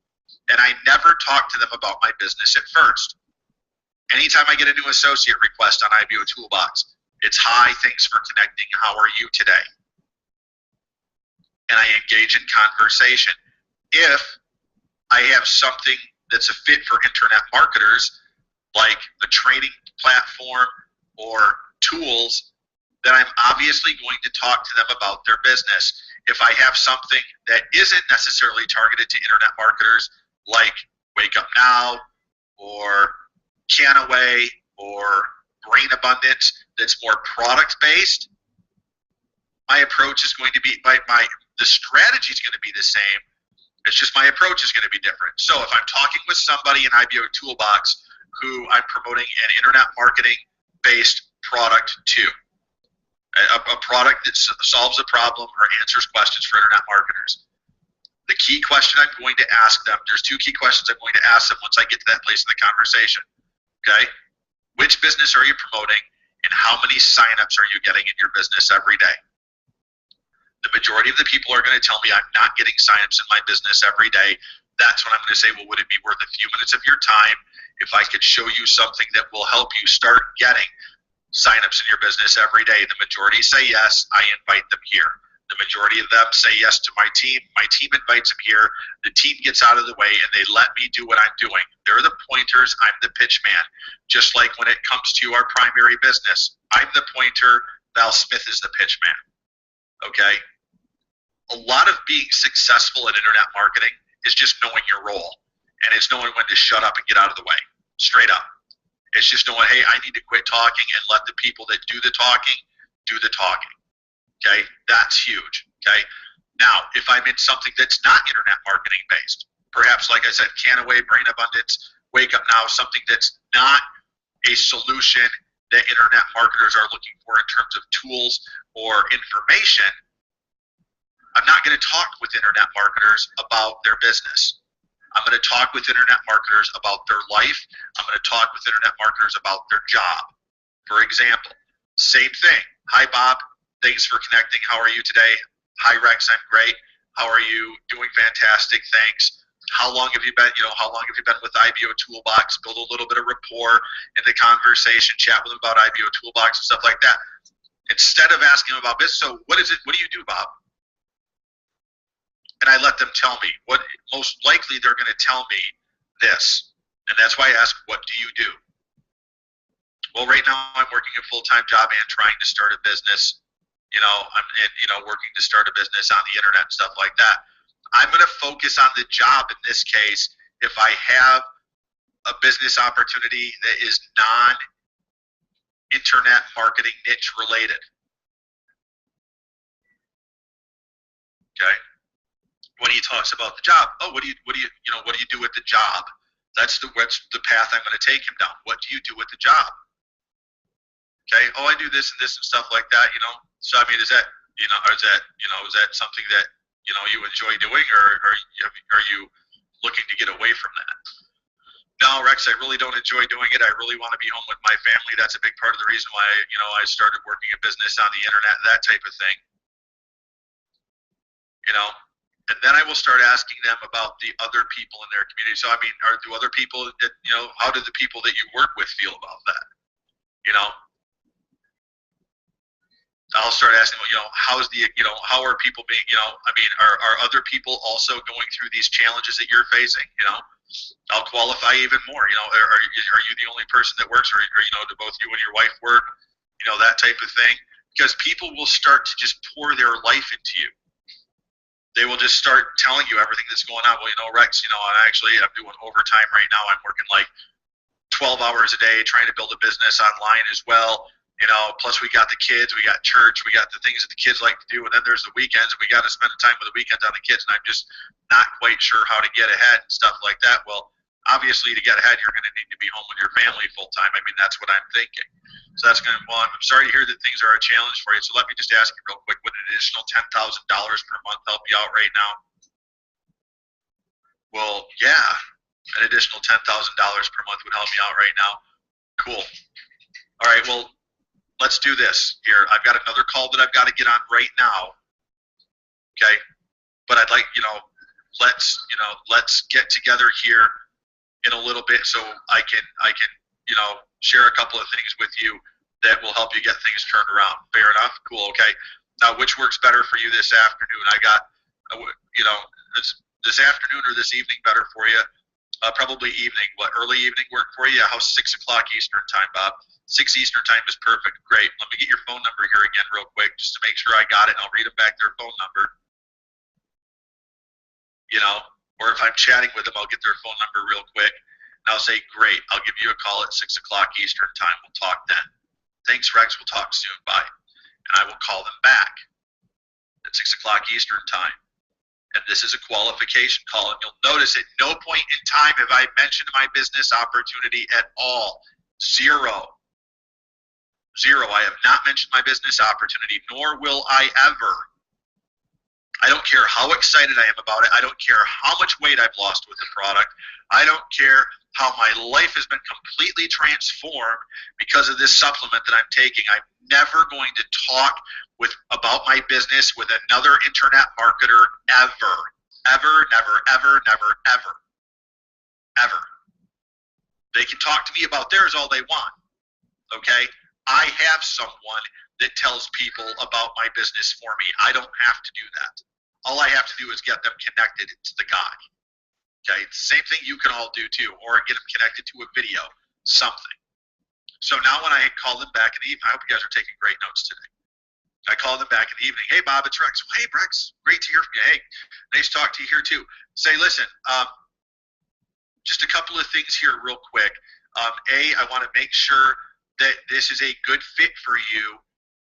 And I never talk to them about my business at first. Anytime I get a new associate request on IBO Toolbox, it's, hi, thanks for connecting. How are you today? And I engage in conversation. If I have something that's a fit for internet marketers, like a training platform or tools, then I'm obviously going to talk to them about their business. if I have something that isn't necessarily targeted to internet marketers, like Wake Up Now or Canaway or Brain Abundance, that's more product based, my approach is going to be the strategy is going to be the same. It's just my approach is going to be different. So if I'm talking with somebody in IBO Toolbox who I'm promoting an internet marketing based product to, a product that solves a problem or answers questions for internet marketers, the key question I'm going to ask them, there's two key questions I'm going to ask them once I get to that place in the conversation. Okay? Which business are you promoting, and how many signups are you getting in your business every day? The majority of the people are going to tell me I'm not getting signups in my business every day. That's when I'm going to say, well, would it be worth a few minutes of your time if I could show you something that will help you start getting signups in your business every day? The majority say yes. I invite them here. The majority of them say yes to my team. My team invites them here. The team gets out of the way, and they let me do what I'm doing. They're the pointers. I'm the pitch man. Just like when it comes to our primary business, I'm the pointer. Val Smith is the pitch man. Okay? A lot of being successful at internet marketing is just knowing your role, and it's knowing when to shut up and get out of the way. Straight up. It's just knowing, hey, I need to quit talking and let the people that do the talking do the talking. Okay, that's huge. Okay, now if I'm in something that's not internet marketing based, perhaps like I said, Canaway, Brain Abundance, Wake Up Now, something that's not a solution that internet marketers are looking for in terms of tools or information, I'm not going to talk with internet marketers about their business. I'm going to talk with internet marketers about their life. I'm going to talk with internet marketers about their job. For example, same thing. Hi, Bob. Thanks for connecting. How are you today? Hi, Rex. I'm great. How are you? Doing fantastic. Thanks. How long have you been, how long have you been with IBO Toolbox? Build a little bit of rapport in the conversation, chat with them about IBO Toolbox and stuff like that. Instead of asking them about business, so what is it? What do you do, Bob? And I let them tell me. What most likely they're going to tell me this. And that's why I ask, what do you do? Well, right now I'm working a full-time job and trying to start a business. I'm working to start a business on the internet and stuff like that. I'm going to focus on the job in this case if I have a business opportunity that is non-internet marketing niche related. Okay. When he talks about the job, what do you do with the job? That's the path I'm going to take him down. What do you do with the job? Okay. Oh, I do this and this and stuff like that. So I mean, is that something that you enjoy doing, or are you looking to get away from that? No, Rex, I really don't enjoy doing it. I really want to be home with my family. That's a big part of the reason why I started working a business on the internet, that type of thing. And then I will start asking them about the other people in their community. So I mean, do other people that how do the people that you work with feel about that? I'll start asking, how are people being, are other people also going through these challenges that you're facing? I'll qualify even more. Are you the only person that works, or do both you and your wife work? That type of thing. Because people will start to just pour their life into you. They will just start telling you everything that's going on. Well, Rex, I'm doing overtime right now. I'm working like 12 hours a day trying to build a business online as well. Plus we got the kids, we got church, we got the things that the kids like to do, and then there's the weekends, and we got to spend the time with the weekends on the kids, and I'm just not quite sure how to get ahead and stuff like that. Well, obviously to get ahead, you're going to need to be home with your family full time. I mean, that's what I'm thinking. So that's going to, I'm sorry to hear that things are a challenge for you. So let me just ask you real quick, would an additional $10,000 per month help you out right now? Well, yeah, an additional $10,000 per month would help me out right now. Cool. All right, well, let's do this here. I've got another call that I've got to get on right now. Okay, but I'd like, let's get together here in a little bit so I can share a couple of things with you that will help you get things turned around. Fair enough? Cool. Okay. Now, which works better for you this afternoon? I got, this afternoon or this evening better for you? Probably evening. What, early evening work for you? How's 6 o'clock Eastern time, Bob? 6 Eastern time is perfect. Great. Let me get your phone number here again real quick just to make sure I got it. I'll read them back their phone number. you know, or if I'm chatting with them, I'll get their phone number real quick, and I'll say, great, I'll give you a call at 6 o'clock Eastern time. We'll talk then. Thanks, Rex. We'll talk soon. Bye. And I will call them back at 6 o'clock Eastern time. And this is a qualification call. And you'll notice at no point in time have I mentioned my business opportunity at all. Zero. Zero. I have not mentioned my business opportunity, nor will I ever. I don't care how excited I am about it. I don't care how much weight I've lost with the product. I don't care how my life has been completely transformed because of this supplement that I'm taking. I'm never going to talk about my business with another internet marketer ever. Ever, never, ever, never, ever. Ever. They can talk to me about theirs all they want. Okay? I have someone that tells people about my business for me. I don't have to do that. All I have to do is get them connected to the guy. Okay, same thing you can all do too, or get them connected to a video, something. So now when I call them back in the evening, I hope you guys are taking great notes today. I call them back in the evening. Hey, Bob, it's Rex. Hey, Rex, great to hear from you. Hey, nice to talk to you here too. Say, listen, just a couple of things here real quick. I want to make sure that this is a good fit for you.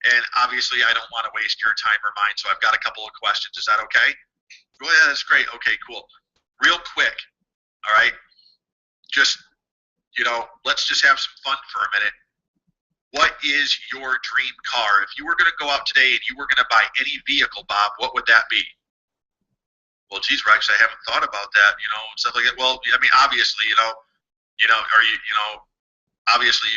And obviously, I don't want to waste your time or mine, so I've got a couple of questions. Is that okay? Well, yeah, that's great. Okay, cool. Real quick, all right? Just, let's just have some fun for a minute. What is your dream car? If you were going to go out today and you were going to buy any vehicle, Bob, what would that be? Well, geez, Rex, I haven't thought about that, stuff like that. Well, I mean, obviously, obviously,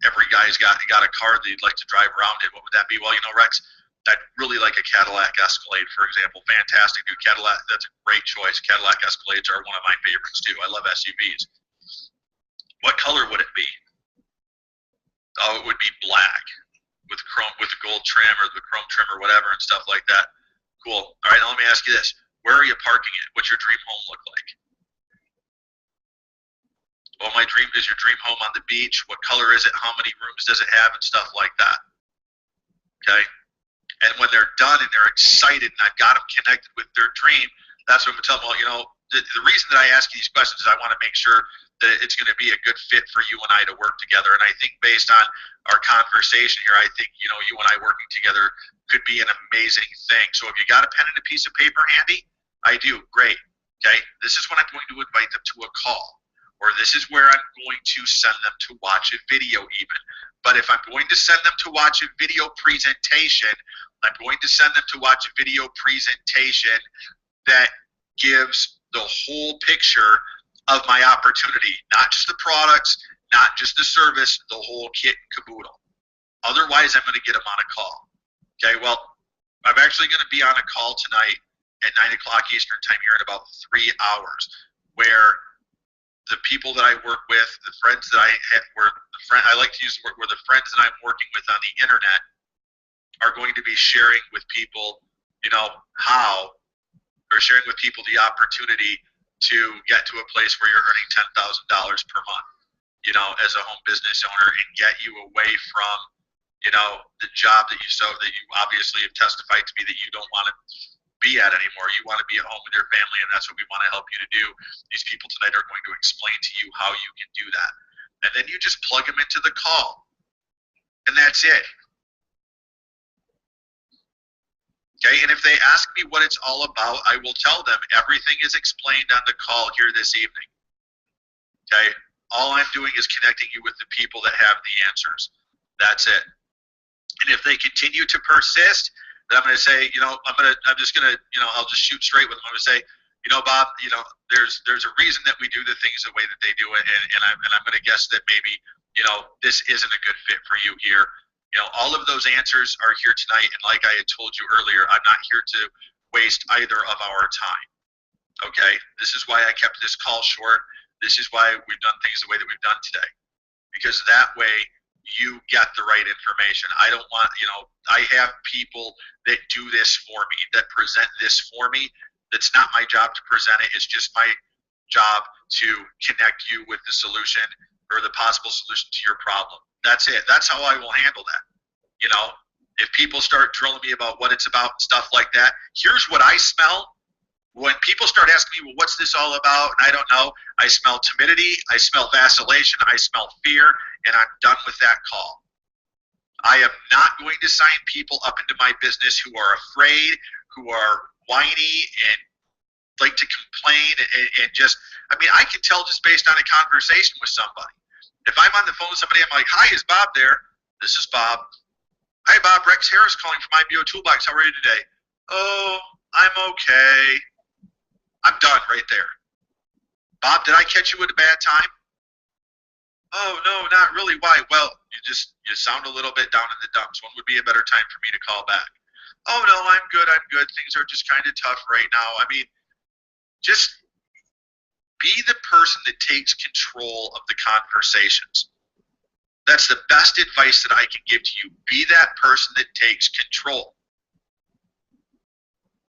every guy's got a car that he'd like to drive around in. What would that be? Well, Rex, I'd really like a Cadillac Escalade, for example. Fantastic new Cadillac. That's a great choice. Cadillac Escalades are one of my favorites, too. I love SUVs. What color would it be? Oh, it would be black with the gold trim or the chrome trim or whatever and stuff like that. Cool. All right, now let me ask you this. Where are you parking it? What's your dream home look like? Well, is your dream home on the beach? What color is it? How many rooms does it have? And stuff like that. Okay? And when they're done and they're excited and I've got them connected with their dream, that's what I'm telling them. Well, the reason that I ask you these questions is I want to make sure that it's going to be a good fit for you and I to work together. And I think based on our conversation here, I think, you and I working together could be an amazing thing. So if you got a pen and a piece of paper handy, I do. Great. Okay? This is when I'm going to invite them to a call. Or this is where I'm going to send them to watch a video even. But if I'm going to send them to watch a video presentation, I'm going to send them to watch a video presentation that gives the whole picture of my opportunity, not just the products, not just the service, the whole kit and caboodle. Otherwise, I'm going to get them on a call. Okay, well, I'm actually going to be on a call tonight at 9 o'clock Eastern time here in about 3 hours where the people that I work with, the friends that I have, I like to use the word where the friends that I'm working with on the internet are going to be sharing with people, sharing with people the opportunity to get to a place where you're earning $10,000 per month, as a home business owner and get you away from, the job that you obviously have testified to me that you don't want to be at anymore. You want to be at home with your family, and that's what we want to help you to do. These people tonight are going to explain to you how you can do that. And then you just plug them into the call. And that's it. Okay, and if they ask me what it's all about, I will tell them everything is explained on the call here this evening. Okay, all I'm doing is connecting you with the people that have the answers. That's it. And if they continue to persist, then I'm going to say, I'm just going to, I'll just shoot straight with them. I'm going to say, Bob, there's a reason that we do the things the way that they do it, and I'm going to guess that maybe, this isn't a good fit for you here. All of those answers are here tonight, and like I had told you earlier, I'm not here to waste either of our time. Okay, this is why I kept this call short. This is why we've done things the way that we've done today, because that way you get the right information. I don't want, I have people that do this for me, that present this for me. That's not my job to present it. It's just my job to connect you with the solution or the possible solution to your problem. That's it. That's how I will handle that. If people start drilling me about what it's about and stuff like that, here's what I smell. When people start asking me, well, what's this all about? And I don't know, I smell timidity, I smell vacillation, I smell fear, and I'm done with that call. I am not going to sign people up into my business who are afraid, who are whiny and like to complain and just, I mean, I can tell just based on a conversation with somebody. If I'm on the phone with somebody, I'm like, hi, is Bob there? This is Bob. Hi, Bob. Rex Harris calling from IBO Toolbox. How are you today? Oh, I'm okay. I'm done right there. Bob, did I catch you at a bad time? Oh, no, not really. Why? Well, you sound a little bit down in the dumps. When would be a better time for me to call back? Oh, no, I'm good. Things are just kind of tough right now. I mean, just be the person that takes control of the conversations. That's the best advice that I can give to you. Be that person that takes control,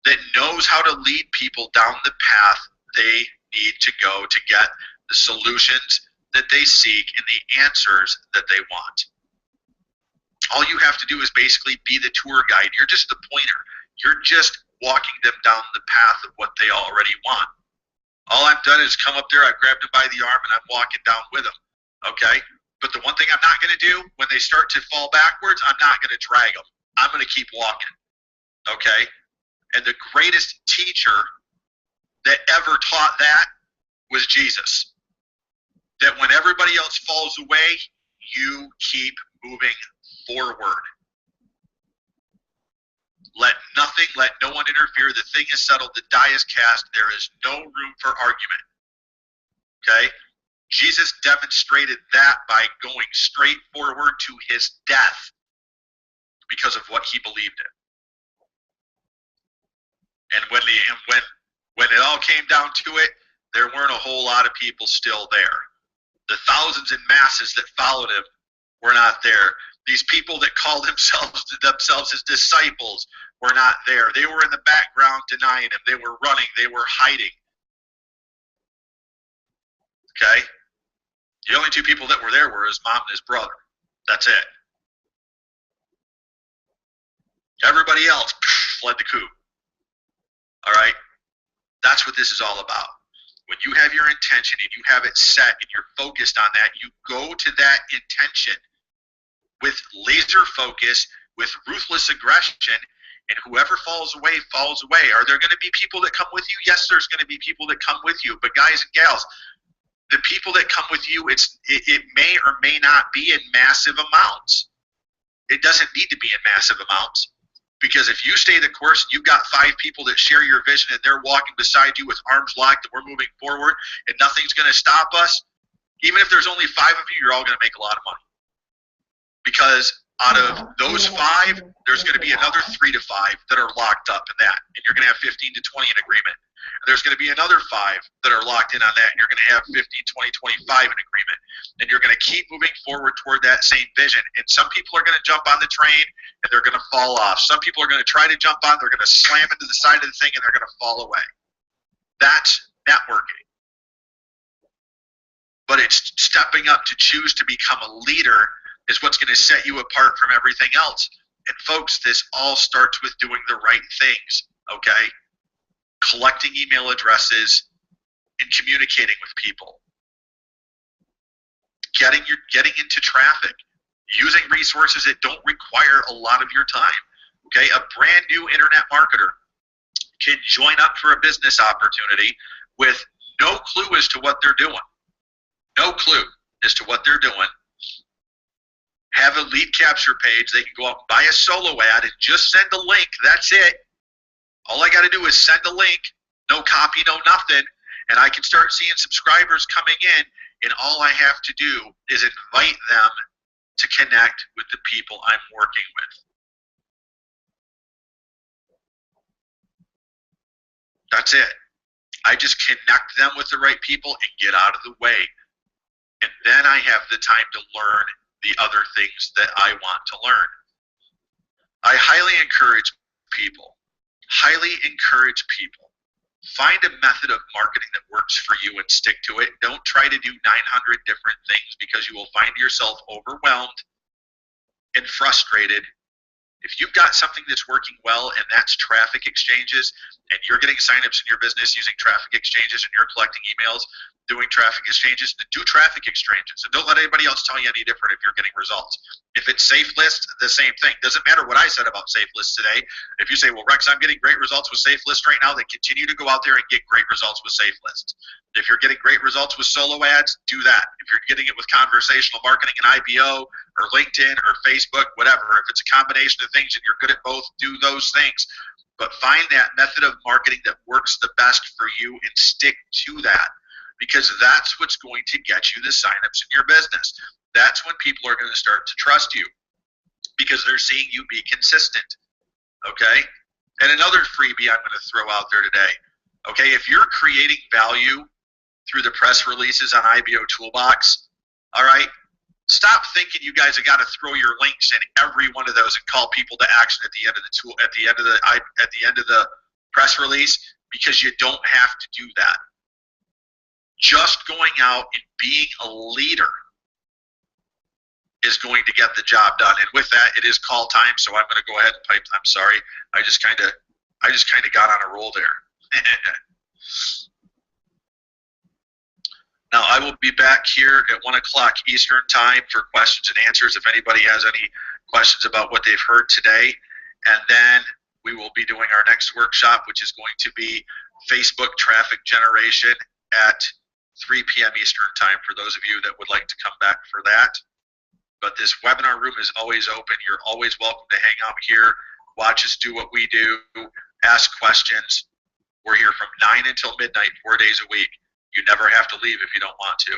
that knows how to lead people down the path they need to go to get the solutions that they seek and the answers that they want. All you have to do is basically be the tour guide. You're just the pointer. You're just walking them down the path of what they already want. All I've done is come up there, I've grabbed them by the arm, and I'm walking down with them, okay? But the one thing I'm not going to do, when they start to fall backwards, I'm not going to drag them. I'm going to keep walking, okay? And the greatest teacher that ever taught that was Jesus. That when everybody else falls away, you keep moving forward. Let nothing, let no one interfere. The thing is settled. The die is cast. There is no room for argument. Okay? Jesus demonstrated that by going straight forward to his death because of what he believed in. And when it all came down to it, there weren't a whole lot of people still there. The thousands and masses that followed him were not there. These people that called themselves his disciples were not there. They were in the background denying him. They were running. They were hiding. Okay? The only two people that were there were his mom and his brother. That's it. Everybody else fled the coop. All right? That's what this is all about. When you have your intention and you have it set and you're focused on that, you go to that intention with laser focus, with ruthless aggression, and whoever falls away, falls away. Are there going to be people that come with you? Yes, there's going to be people that come with you. But guys and gals, the people that come with you, it may or may not be in massive amounts. It doesn't need to be in massive amounts. Because if you stay the course and you've got 5 people that share your vision and they're walking beside you with arms locked and we're moving forward and nothing's going to stop us, even if there's only 5 of you, you're all going to make a lot of money. Because out of those 5, there's going to be another 3 to 5 that are locked up in that. And you're going to have 15 to 20 in agreement. And there's going to be another 5 that are locked in on that. And you're going to have 15, 20, 25 in agreement. And you're going to keep moving forward toward that same vision. And some people are going to jump on the train and they're going to fall off. Some people are going to try to jump on, they're going to slam into the side of the thing and they're going to fall away. That's networking. But it's stepping up to choose to become a leader is what's going to set you apart from everything else. And folks, this all starts with doing the right things, okay? Collecting email addresses and communicating with people. Getting into traffic. Using resources that don't require a lot of your time, okay? A brand new internet marketer can join up for a business opportunity with no clue as to what they're doing. No clue as to what they're doing. Have a lead capture page. They can go out and buy a solo ad and just send a link. That's it. All I got to do is send a link. No copy, no nothing. And I can start seeing subscribers coming in. And all I have to do is invite them to connect with the people I'm working with. That's it. I just connect them with the right people and get out of the way. And then I have the time to learn the other things that I want to learn. I highly encourage people. Find a method of marketing that works for you and stick to it. Don't try to do 900 different things because you will find yourself overwhelmed and frustrated If you've got something that's working well and that's traffic exchanges, and you're getting signups in your business using traffic exchanges and you're collecting emails, doing traffic exchanges, then do traffic exchanges. And don't let anybody else tell you any different if you're getting results. If it's Safe List, the same thing. Doesn't matter what I said about Safe List today. If you say, well, Rex, I'm getting great results with Safe List right now, then continue to go out there and get great results with Safe List. If you're getting great results with solo ads, do that. If you're getting it with conversational marketing and IBO or LinkedIn or Facebook, whatever, if it's a combination of things and you're good at both, do those things. But find that method of marketing that works the best for you and stick to that, because that's what's going to get you the signups in your business. That's when people are going to start to trust you, because they're seeing you be consistent. Okay? And another freebie I'm going to throw out there today. Okay, if you're creating value through the press releases on IBO Toolbox, all right, stop thinking you guys have got to throw your links in every one of those and call people to action at the end of the tool, at the end of the press release, because you don't have to do that. Just going out and being a leader is going to get the job done. And with that, it is call time, so I'm going to go ahead and pipe. I'm sorry, I just kind of got on a roll there. Now, I will be back here at 1 o'clock Eastern time for questions and answers if anybody has any questions about what they've heard today. And then we will be doing our next workshop, which is going to be Facebook traffic generation at 3 p.m. Eastern time for those of you that would like to come back for that. But this webinar room is always open. You're always welcome to hang out here, watch us do what we do, ask questions. We're here from 9 until midnight, 4 days a week. You never have to leave if you don't want to.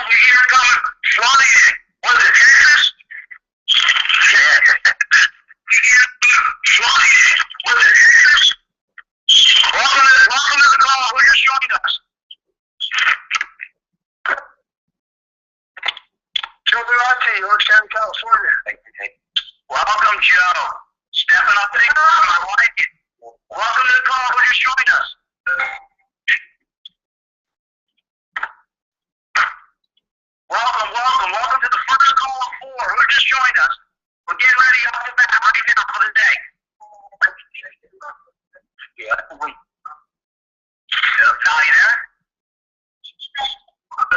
Here coming, flying. Was it Texas? Flying. Was it Texas? Welcome to the call. Who just joined us? Joe Durante, Orange County, California. Welcome, Joe. Stepping up to the call. I like it. Welcome to the call. Who just joined us? Welcome to the first call of 4. Who just joined us? We're getting ready off the bat right now for the day. Yeah. Now you there?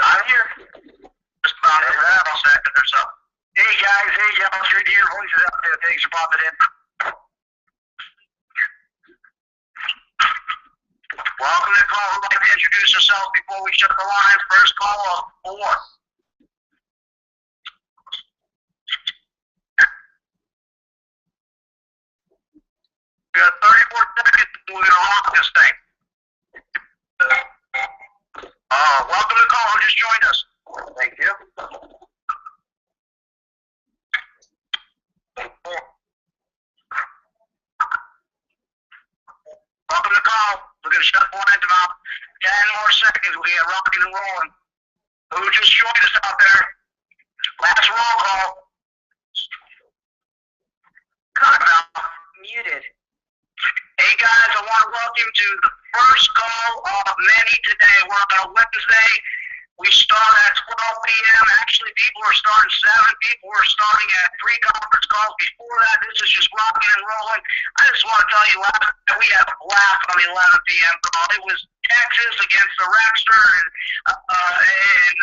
I'm here. Just about a second or so. Hey guys, hey gals, good to hear your voices out there. Thanks for popping in. Welcome to the call. Who'd like to introduce yourself before we shut the lines? First call of 4. We got 34 seconds and we're going to rock this thing. Welcome to the call. Who just joined us? Thank you. Welcome to the call. We're going to shut the lines in about 10 more seconds. We'll get rocking and rolling. Who just joined us out there? Last roll call. Cut out. Muted. Hey guys, I want to welcome you to the first call of many today. We're on a Wednesday. We start at 12 p.m. Actually, people are starting 7. People are starting at 3 conference calls before that. This is just rocking and rolling. I just want to tell you, last night we had a blast on the 11 p.m. call. It was Texas against the Rexter and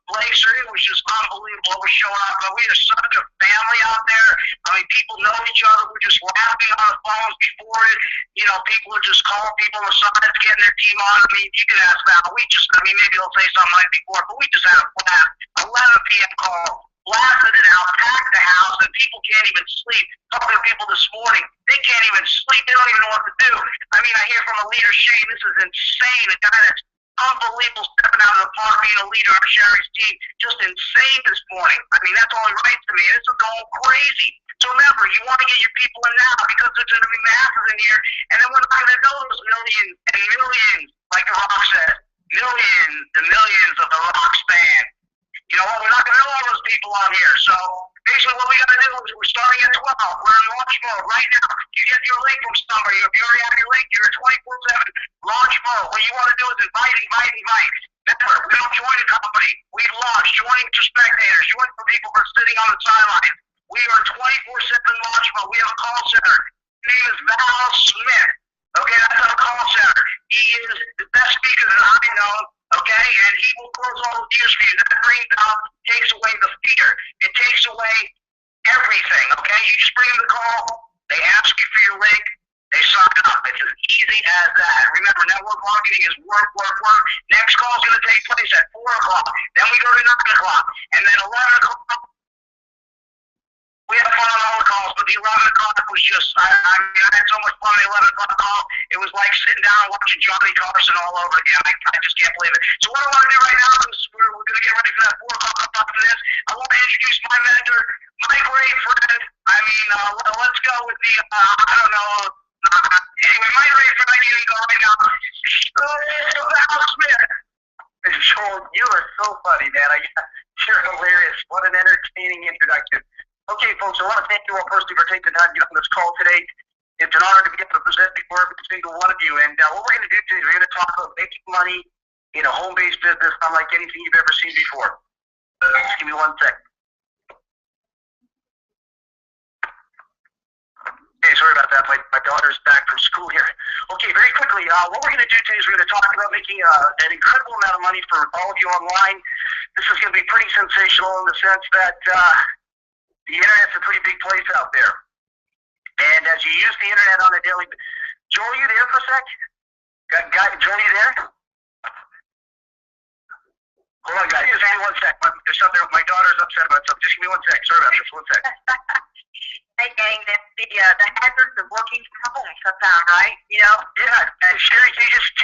Blazer. It was just unbelievable what was showing up. But we are such a family out there. I mean, people know each other. We're just laughing on the phones before it. You know, people are just calling people on the sides, getting their team on. I mean, you can ask Val. Maybe they'll say something like before, but we just had a blast. 11 p.m. call. Blasted it out, packed the house, and people can't even sleep. Talking to people this morning, they can't even sleep. They don't even know what to do. I mean, I hear from a leader, Shane, this is insane. A guy that's unbelievable stepping out of the park, being a leader on Sherry's team. Just insane this morning. I mean, that's only right to me. This is going crazy. So remember, you want to get your people in now because there's going to be masses in here, and then we're not going to know those millions and millions, like The Rock said. Millions and millions of The Rock span. You know what? We're not going to know all those people on here. So basically what we got to do is we're starting at 12. We're in launch mode right now. You get your link from somebody. If you already have your link, you're 24/7 launch mode. What you want to do is invite. Remember, we don't join a company. We launch, joining to spectators, joining for people who are sitting on the sideline. We are 24/7 launch mode. We have a call center. His name is Val Smith. Okay, that's our call center. He is the best speaker that I know. Okay, and he will close all the deals for you. That brings out, takes away the fear. It takes away everything. Okay, you just bring them the call. They ask you for your link. They sign up. It's as easy as that. Remember, network marketing is work. Next call is going to take place at 4 o'clock. Then we go to 9 o'clock. And then 11 o'clock, we had fun on all the calls, but the 11 o'clock was just, I had so much fun on the 11 o'clock call. It was like sitting down and watching Johnny Carson all over again. I just can't believe it. So what I want to do right now is we're going to get ready for that 4 o'clock after this. I want to introduce my mentor, my great friend. I mean, let's go with the, I don't know, anyway, my great friend, I can't go right now. Val Smith. Joel, you are so funny, man. You're hilarious. What an entertaining introduction. Okay, folks, I want to thank you all personally for taking the time to get on this call today. It's an honor to be able to present before every single one of you. And what we're going to do today is we're going to talk about making money in a home-based business unlike anything you've ever seen before. Just give me 1 sec. Okay, sorry about that. My daughter's back from school here. Okay, very quickly, what we're going to do today is we're going to talk about making an incredible amount of money for all of you online. This is going to be pretty sensational in the sense that the internet's a pretty big place out there. And as you use the internet on a daily basis, Joel, you there for a sec? Joel, you there? Hold on, guys. Just give me 1 sec. There's something. My daughter's upset about something. Just give me 1 sec. Sorry about this. 1 sec. Hey, gang, that's the hazards of working from home sometimes, right? You know? Yeah. Sherry, can you just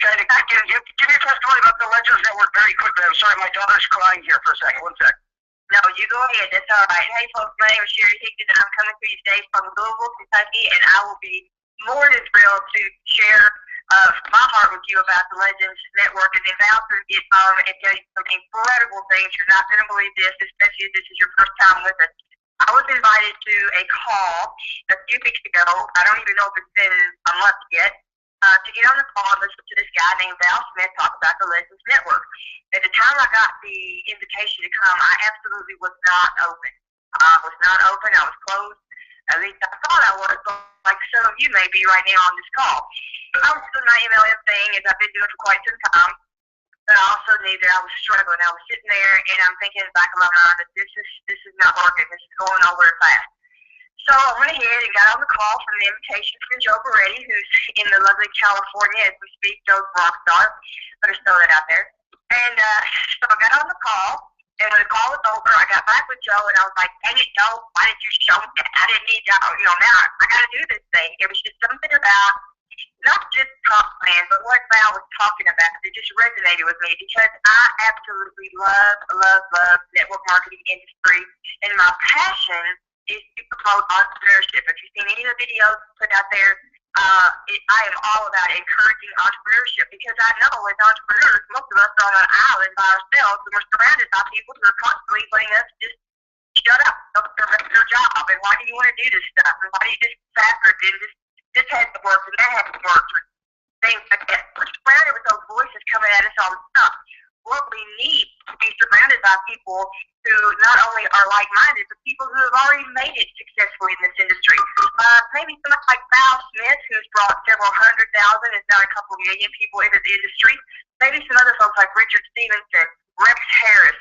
kind of give your testimony about the Legends Network very quickly? I'm sorry, my daughter's crying here for a sec. 1 sec. No, you go ahead. That's all right. Hey, folks, my name is Sherry Hickson, and I'm coming to you today from Louisville, Kentucky, and I will be more than thrilled to share my heart with you about the Legends Network, and then Val to get home and tell you some incredible things. You're not going to believe this, especially if this is your first time with us. I was invited to a call a few weeks ago. I don't even know if it's been a month yet. To get on the call and listen to this guy named Val Smith talk about the Legends Network. At the time I got the invitation to come, I absolutely was not open. I was not open. I was closed. At least I thought I was, like some of you may be right now on this call. I was doing my MLM thing, as I've been doing for quite some time. But I also knew that I was struggling. I was sitting there, and I'm thinking in the back of my mind that this is not working. This is going nowhere fast. So I went ahead and got on the call from the invitation from Joe Beretti, who's in the lovely California as we speak. Joe's rock star. Better throw that out there. And so I got on the call, and when the call was over, I got back with Joe, and I was like, dang it, Joe, why did you show me that? I didn't need to, now I got to do this thing. It was just something about not just comp plan, but what Val was talking about. It just resonated with me because I absolutely love network marketing industry, and my passion is to promote entrepreneurship. If you've seen any of the videos put out there, I am all about encouraging entrepreneurship because I know as entrepreneurs, most of us are on an island by ourselves, and we're surrounded by people who are constantly letting us just shut up, don't do their job, and why do you want to do this stuff, and why do you just faster, and this hasn't worked, and that hasn't worked, or things like that. We're surrounded with those voices coming at us all the time. What we need to be surrounded by people who not only are like-minded, but people who have already made it successfully in this industry. Maybe someone like Val Smith, who's brought several 100,000, if not a couple million people into the industry. Maybe some other folks like Richard Stevenson, Rex Harris,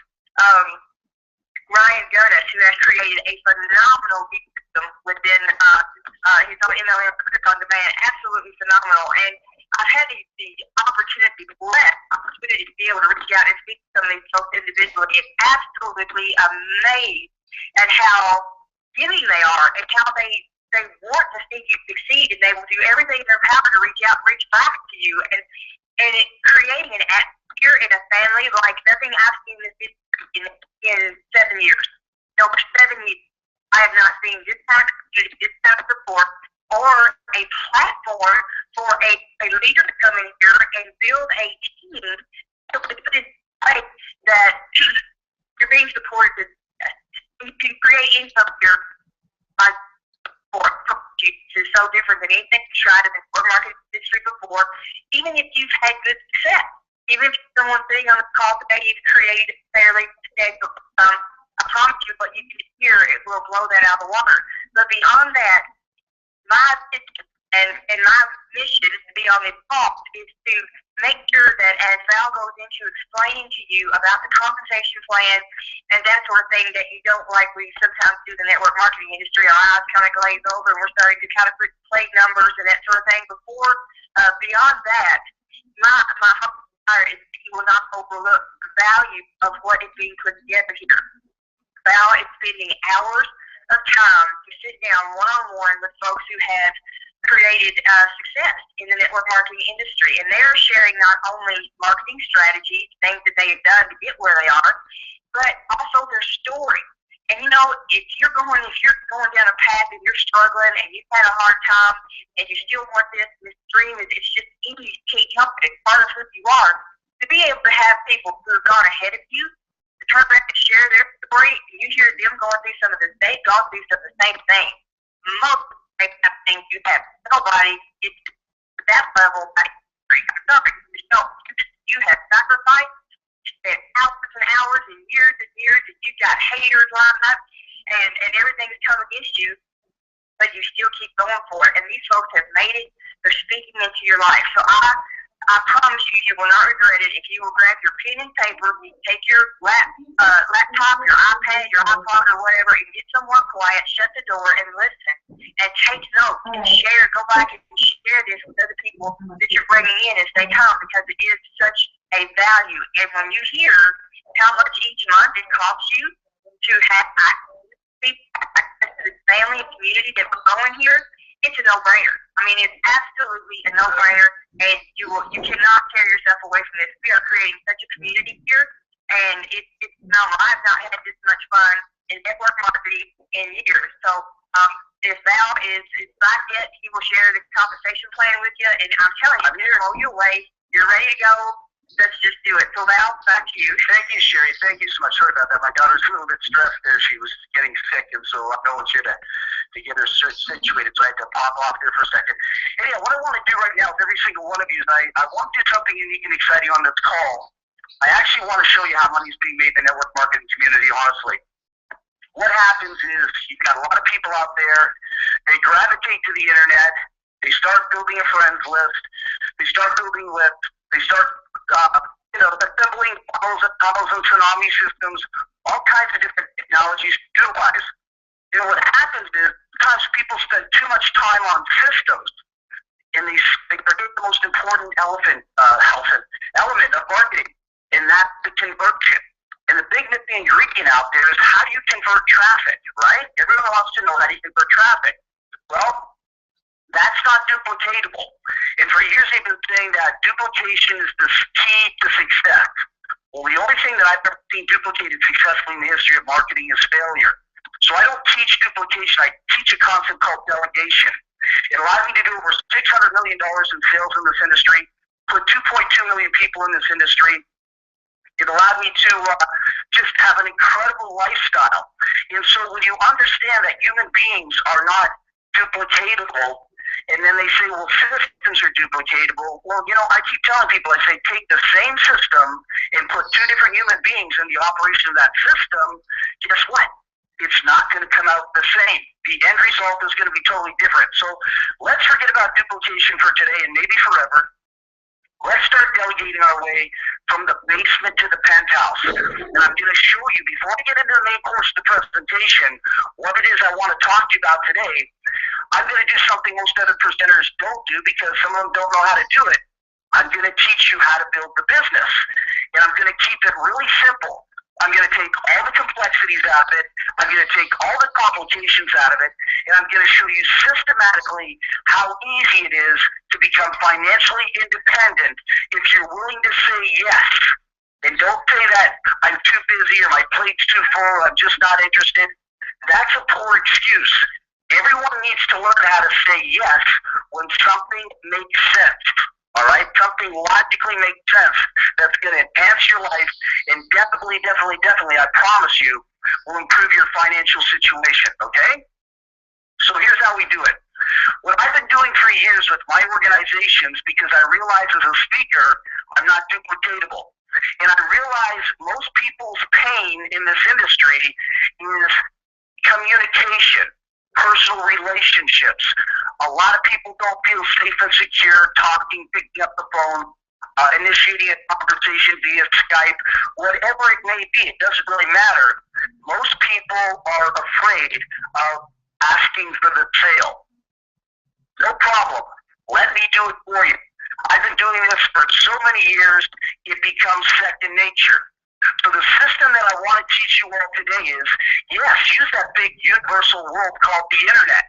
Ryan Gurnis, who has created a phenomenal system within his own MLM on demand. Absolutely phenomenal. And I've had the opportunity, the blessed opportunity to be able to reach out and speak to some of these folks individually. It's absolutely amazed at how giving they are and how they want to see you succeed, and they will do everything in their power to reach out, reach back to you, and it creating an atmosphere in a family like nothing I've seen in 7 years. For 7 years, I have not seen this kind of community, this kind of support, or a platform for a leader to come in here and build a team to put in place that you're being supported you can create income here by is so different than anything you tried in the network marketing industry before, even if you've had good success. Even if someone's sitting on the call today, you've created a fairly scheduled, I promise you what you can hear, it will blow that out of the water. But beyond that, my vision and my mission to be on this call is to make sure that as Val goes into explaining to you about the compensation plan and that sort of thing that you don't like we sometimes do in the network marketing industry, our eyes kind of glaze over and we're starting to kind of play numbers and that sort of thing. Beyond that, my hope is that you will not overlook the value of what is being put together here. Val is spending hours of time to sit down one-on-one with folks who have created success in the network marketing industry, and they're sharing not only marketing strategies, things that they have done to get where they are, but also their story. And you know, if you're going down a path and you're struggling and you've had a hard time and you still want this dream, it's just easy to keep helping. It's part of who you are. To be able to have people who have gone ahead of you to turn around and share their story, and you hear them going through some of this, they've gone through some of the same thing. Most things you have nobody gets to that level. You have sacrificed, spent hours and hours and years, and you've got haters lined up, and everything's come against you, but you still keep going for it. And these folks have made it. They're speaking into your life. So I promise you will not regret it if you will grab your pen and paper, take your laptop, your iPad, your iPod, or whatever, and get somewhere quiet, shut the door, and listen, and take notes, and share, go back and share this with other people that you're bringing in as they come, because it is such a value. And when you hear how much each month it costs you to have access to the family and community that we're going here, it's a no-brainer. I mean, it's absolutely a no-brainer, and you cannot tear yourself away from this. We are creating such a community here, and it's phenomenal. I've not had this much fun in network marketing in years. So if Val is not yet, he will share the compensation plan with you, and I'm telling you, you're on your way. You're ready to go. Let's just do it. So Val, back to you. Thank you, Sherry. Thank you so much. Sorry about that. My daughter's a little bit stressed there. She was getting sick, and so I know it's here to get her situated, so I had to pop off there for a second. Anyhow, what I want to do right now with every single one of you is I want to do something unique and exciting on this call. I actually want to show you how money is being made in the network marketing community, honestly. What happens is you've got a lot of people out there, they gravitate to the internet, they start building a friends list, they start building lists, they start assembling tunnels and tsunami systems, all kinds of different technologies utilize. What happens is sometimes people spend too much time on systems, and they forget the most important element of marketing, and that's the conversion. And the big missing ingredient out there is how do you convert traffic, right? Everyone wants to know how do you convert traffic. Well, that's not duplicatable. And for years they've been saying that duplication is the key to success. Well, the only thing that I've ever seen duplicated successfully in the history of marketing is failure. So I don't teach duplication. I teach a concept called delegation. It allowed me to do over $600 million in sales in this industry, put 2.2 million people in this industry. It allowed me to just have an incredible lifestyle. And so when you understand that human beings are not duplicatable, and then they say, well, systems are duplicatable. Well, I keep telling people, I say, take the same system and put two different human beings in the operation of that system. Guess what? It's not going to come out the same. The end result is going to be totally different. So let's forget about duplication for today and maybe forever. Let's start delegating our way from the basement to the penthouse. And I'm going to show you, before I get into the main course of the presentation, what it is I want to talk to you about today. I'm going to do something most other presenters don't do because some of them don't know how to do it. I'm going to teach you how to build the business. And I'm going to keep it really simple. I'm going to take all the complexities out of it. I'm going to take all the complications out of it. And I'm going to show you systematically how easy it is to become financially independent if you're willing to say yes. And don't say that I'm too busy or my plate's too full, I'm just not interested. That's a poor excuse. Everyone needs to learn how to say yes when something makes sense. All right? Something logically makes sense that's going to enhance your life and definitely, I promise you, will improve your financial situation, okay? So here's how we do it. What I've been doing for years with my organizations, because I realize as a speaker, I'm not duplicatable. And I realize most people's pain in this industry is communication, personal relationships. A lot of people don't feel safe and secure talking, picking up the phone, initiating a conversation via Skype, whatever it may be. It doesn't really matter. Most people are afraid of asking for the sale. No problem. Let me do it for you. I've been doing this for so many years, it becomes second nature. So the system that I want to teach you all today is, yes, use that big universal world called the internet.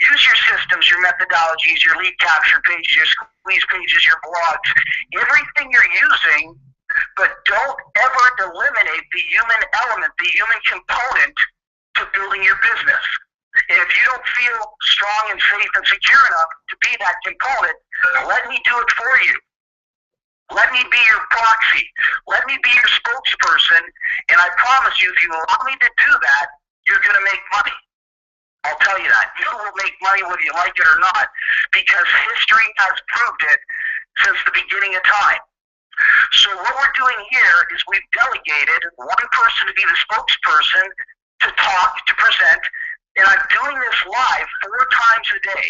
Use your systems, your methodologies, your lead capture pages, your squeeze pages, your blogs, everything you're using, but don't ever eliminate the human element, the human component to building your business. And if you don't feel strong and safe and secure enough to be that component, let me do it for you. Let me be your proxy. Let me be your spokesperson. And I promise you, if you allow me to do that, you're going to make money. I'll tell you that. You will make money whether you like it or not, because history has proved it since the beginning of time. So what we're doing here is we've delegated one person to be the spokesperson, to talk, to present, and I'm doing this live 4 times a day.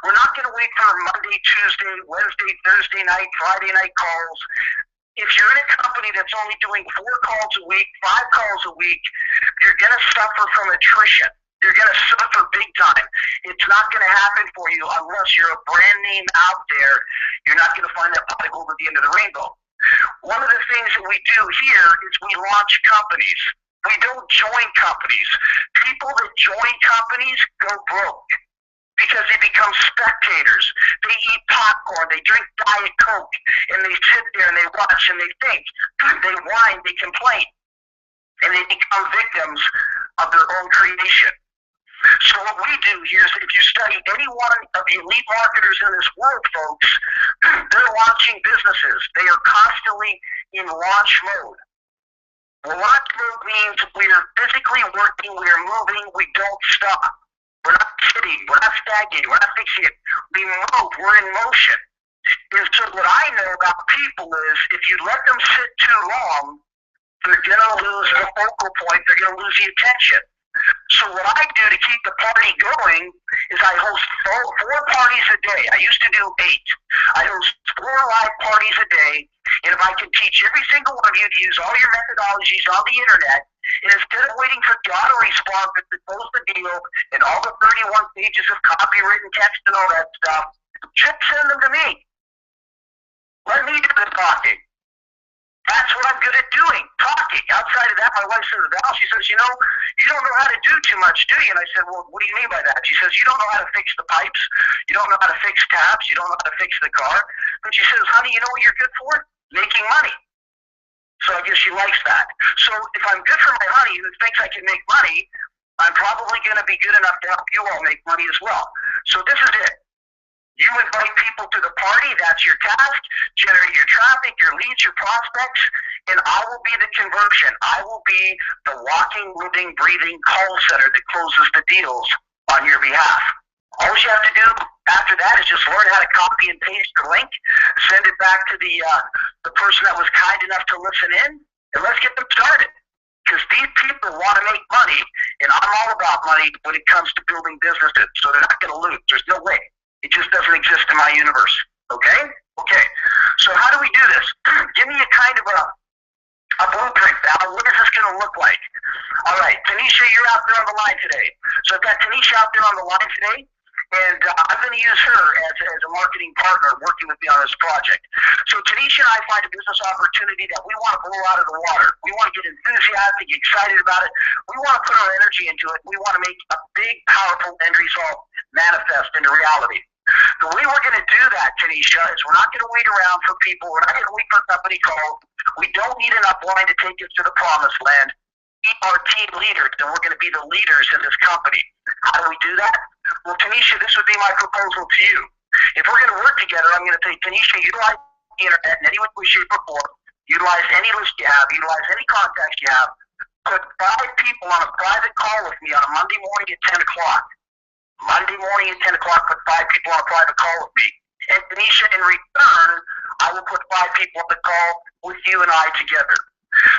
We're not going to wait for Monday, Tuesday, Wednesday, Thursday night, Friday night calls. If you're in a company that's only doing 4 calls a week, 5 calls a week, you're going to suffer from attrition. You're going to suffer big time. It's not going to happen for you unless you're a brand name out there. You're not going to find that pot of gold at the end of the rainbow. One of the things that we do here is we launch companies. We don't join companies. People that join companies go broke because they become spectators. They eat popcorn, they drink Diet Coke, and they sit there and they watch and they think. They whine, they complain, and they become victims of their own creation. So what we do here is if you study any one of the elite marketers in this world, folks, they're launching businesses. They are constantly in launch mode. Launch mode means we are physically working, we are moving, we don't stop. We're not sitting, we're not stagnating, we're not fixing it. We move, we're in motion. And so what I know about people is if you let them sit too long, they're going to lose the focal point, they're going to lose the attention. So what I do to keep the party going is I host 4 parties a day. I used to do 8. I host 4 live parties a day, and if I can teach every single one of you to use all your methodologies on the internet, and instead of waiting for God to respond to close the deal and all the 31 pages of copywritten text and all that stuff, just send them to me. Let me do the talking. That's what I'm good at doing, talking. Outside of that, my wife says, Val, she says, you don't know how to do too much, do you? And I said, well, what do you mean by that? She says, you don't know how to fix the pipes. You don't know how to fix taps. You don't know how to fix the car. But she says, honey, you know what you're good for? Making money. So I guess she likes that. So if I'm good for my honey who thinks I can make money, I'm probably going to be good enough to help you all make money as well. So this is it. You invite people to the party, that's your task, generate your traffic, your leads, your prospects, and I will be the conversion. I will be the walking, living, breathing call center that closes the deals on your behalf. All you have to do after that is just learn how to copy and paste the link, send it back to the person that was kind enough to listen in, and let's get them started. Because these people want to make money, and I'm all about money when it comes to building businesses, so they're not going to lose. There's no way. It just doesn't exist in my universe. Okay? Okay. So how do we do this? Give me a kind of a blueprint, Val. What is this going to look like? All right. Tanisha, you're out there on the line today. So I've got Tanisha out there on the line today, and I'm going to use her as a marketing partner working with me on this project. So Tanisha and I find a business opportunity that we want to blow out of the water. We want to get enthusiastic, excited about it. We want to put our energy into it. We want to make a big, powerful end result manifest into reality. The way we're going to do that, Tanisha, is we're not going to wait around for people. We're not going to wait for a company call. We don't need an upline to take us to the promised land. We are team leaders, and we're going to be the leaders in this company. How do we do that? Well, Tanisha, this would be my proposal to you. If we're going to work together, I'm going to say, Tanisha, utilize the internet in any way, shape, or form. Utilize any list you have. Utilize any contacts you have. put 5 people on a private call with me on a Monday morning at 10 o'clock. Monday morning at 10 o'clock, put 5 people on a private call with me. And Tanisha, in return, I will put 5 people on the call with you and I together.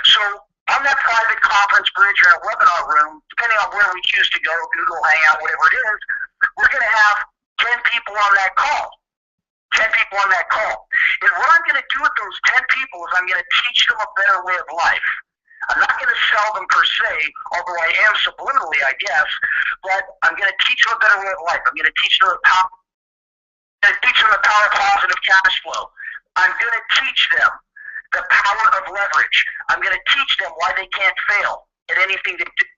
So on that private conference bridge or a webinar room, depending on where we choose to go, Google Hangout, whatever it is, we're going to have 10 people on that call. 10 people on that call. And what I'm going to do with those 10 people is I'm going to teach them a better way of life. I'm not going to sell them per se, although I am subliminally, I guess, but I'm going to teach them a better way of life. I'm going to teach them the power of positive cash flow. I'm going to teach them the power of leverage. I'm going to teach them why they can't fail at anything they do.